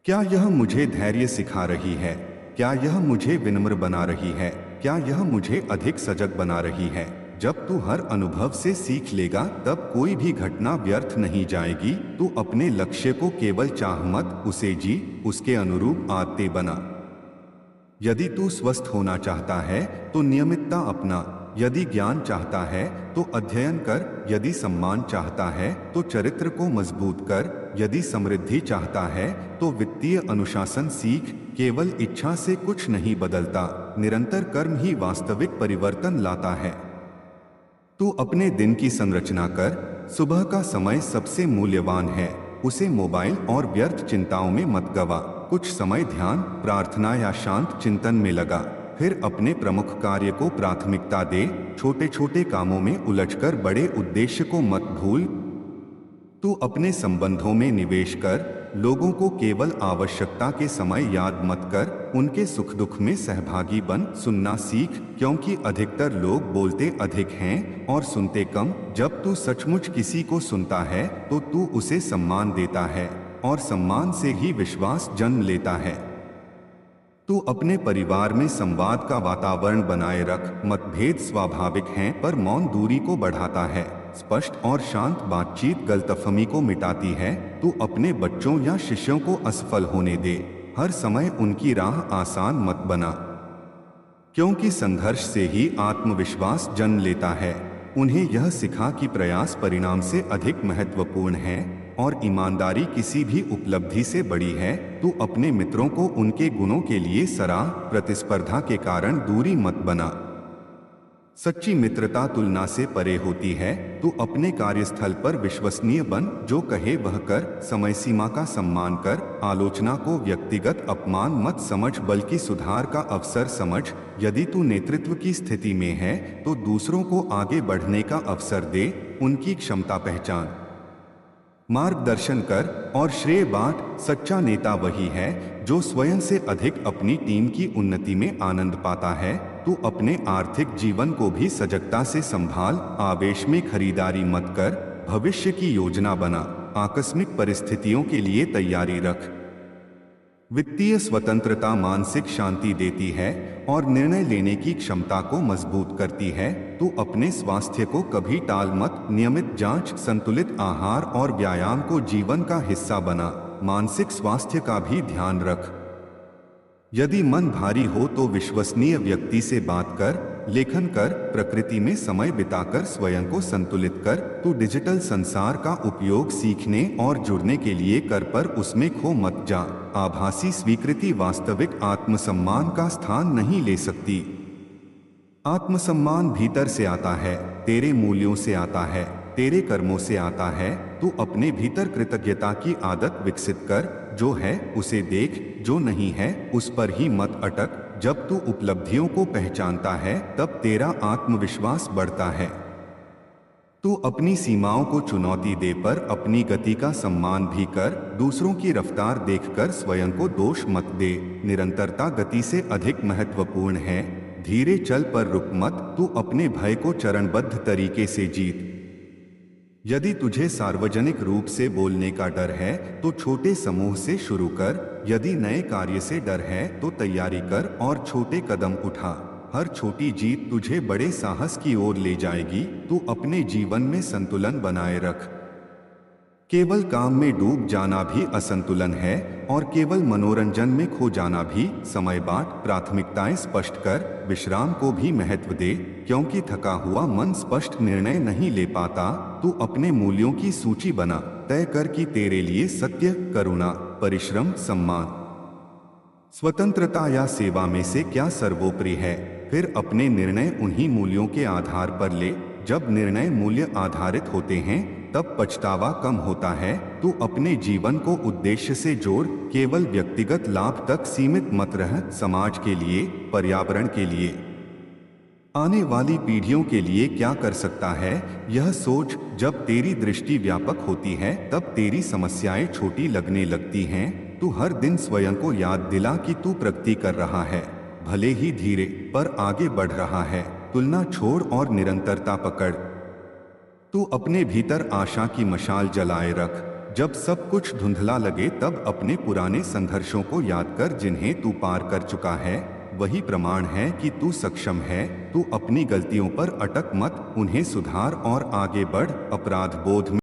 क्या यह मुझे धैर्य सिखा रही है? क्या यह मुझे विनम्र बना रही है? क्या यह मुझे अधिक सजग बना रही है? जब तू हर अनुभव से सीख लेगा तब कोई भी घटना व्यर्थ नहीं जाएगी। तू अपने लक्ष्य को केवल चाह मत, उसे जी, उसके अनुरूप आदतें बना। यदि तू स्वस्थ होना चाहता है तो नियमितता अपना, यदि ज्ञान चाहता है तो अध्ययन कर, यदि सम्मान चाहता है तो चरित्र को मजबूत कर, यदि समृद्धि चाहता है तो वित्तीय अनुशासन सीख। केवल इच्छा से कुछ नहीं बदलता, निरंतर कर्म ही वास्तविक परिवर्तन लाता है। तू अपने दिन की संरचना कर, सुबह का समय सबसे मूल्यवान है, उसे मोबाइल और व्यर्थ चिंताओं में मत गवा। कुछ समय ध्यान, प्रार्थना या शांत चिंतन में लगा, फिर अपने प्रमुख कार्य को प्राथमिकता दे। छोटे छोटे कामों में उलझकर बड़े उद्देश्य को मत भूल। तू अपने संबंधों में निवेश कर, लोगों को केवल आवश्यकता के समय याद मत कर, उनके सुख दुख में सहभागी बन। सुनना सीख, क्योंकि अधिकतर लोग बोलते अधिक हैं और सुनते कम। जब तू सचमुच किसी को सुनता है तो तू उसे सम्मान देता है और सम्मान से ही विश्वास जन्म लेता है। तू अपने परिवार में संवाद का वातावरण बनाए रख। मतभेद स्वाभाविक हैं, पर मौन दूरी को बढ़ाता है। स्पष्ट और शांत बातचीत गलतफहमी को मिटाती है। तू अपने बच्चों या शिष्यों को असफल होने दे। हर समय उनकी राह आसान मत बना, क्योंकि संघर्ष से ही आत्मविश्वास जन्म लेता है। उन्हें यह सिखा कि प्रयास परिणाम से अधिक महत्वपूर्ण है और ईमानदारी किसी भी उपलब्धि से बड़ी है। तू अपने मित्रों को उनके गुणों के लिए सराह, प्रतिस्पर्धा के कारण दूरी मत बना। सच्ची मित्रता तुलना से परे होती है। तू अपने कार्यस्थल पर विश्वसनीय बन, जो कहे वह कर, समय सीमा का सम्मान कर, आलोचना को व्यक्तिगत अपमान मत समझ बल्कि सुधार का अवसर समझ। यदि तू नेतृत्व की स्थिति में है तो दूसरों को आगे बढ़ने का अवसर दे, उनकी क्षमता पहचान, मार्गदर्शन कर और श्रेय बांट। सच्चा नेता वही है जो स्वयं से अधिक अपनी टीम की उन्नति में आनंद पाता है। तू अपने आर्थिक जीवन को भी सजगता से संभाल। आवेश में खरीदारी मत कर, भविष्य की योजना बना। आकस्मिक परिस्थितियों के लिए तैयारी रख। वित्तीय स्वतंत्रता मानसिक शांति देती है और निर्णय लेने की क्षमता को मजबूत करती है। तू अपने स्वास्थ्य को कभी टाल मत। नियमित जांच, संतुलित आहार और व्यायाम को जीवन का हिस्सा बना। मानसिक स्वास्थ्य का भी ध्यान रख। यदि मन भारी हो तो विश्वसनीय व्यक्ति से बात कर, लेखन कर, प्रकृति में समय बिताकर स्वयं को संतुलित कर। तू डिजिटल संसार का उपयोग सीखने और जुड़ने के लिए कर, पर उसमें खो मत जा। आभासी स्वीकृति वास्तविक आत्मसम्मान का स्थान नहीं ले सकती। आत्मसम्मान भीतर से आता है, तेरे मूल्यों से आता है, तेरे कर्मों से आता है। तू अपने भीतर कृतज्ञता की आदत विकसित कर। जो है उसे देख, जो नहीं है उस पर ही मत अटक। जब तू उपलब्धियों को पहचानता है तब तेरा आत्मविश्वास बढ़ता है। तू अपनी सीमाओं को चुनौती दे, पर अपनी गति का सम्मान भी कर। दूसरों की रफ्तार देखकर स्वयं को दोष मत दे। निरंतरता गति से अधिक महत्वपूर्ण है। धीरे चल पर रुक मत। तू अपने भय को चरणबद्ध तरीके से जीत। यदि तुझे सार्वजनिक रूप से बोलने का डर है तो छोटे समूह से शुरू कर। यदि नए कार्य से डर है तो तैयारी कर और छोटे कदम उठा। हर छोटी जीत तुझे बड़े साहस की ओर ले जाएगी। तू अपने जीवन में संतुलन बनाए रख। केवल काम में डूब जाना भी असंतुलन है और केवल मनोरंजन में खो जाना भी। समय बांट, प्राथमिकताएं स्पष्ट कर, विश्राम को भी महत्व दे, क्योंकि थका हुआ मन स्पष्ट निर्णय नहीं ले पाता। तू अपने मूल्यों की सूची बना। तय कर कि तेरे लिए सत्य, करुणा, परिश्रम, सम्मान, स्वतंत्रता या सेवा में से क्या सर्वोपरि है। फिर अपने निर्णय उन्हीं मूल्यों के आधार पर ले। जब निर्णय मूल्य आधारित होते हैं तब पछतावा कम होता है। तू अपने जीवन को उद्देश्य से जोड़, केवल व्यक्तिगत लाभ तक सीमित मत रह। समाज के लिए, पर्यावरण के लिए, आने वाली पीढ़ियों के लिए क्या कर सकता है, यह सोच। जब तेरी दृष्टि व्यापक होती है तब तेरी समस्याएं छोटी लगने लगती हैं। तू हर दिन स्वयं को याद दिला कि तू प्रगति कर रहा है, भले ही धीरे, पर आगे बढ़ रहा है। तुलना छोड़ और निरंतरता पकड़। तू अपने भीतर आशा की मशाल जलाए रख। जब सब कुछ धुंधला लगे तब अपने पुराने संघर्षों को याद कर, जिन्हें तू पार कर चुका है। वही प्रमाण है कि तू सक्षम है। तू अपनी गलतियों पर अटक मत, उन्हें सुधार और आगे बढ़। अपराध बोध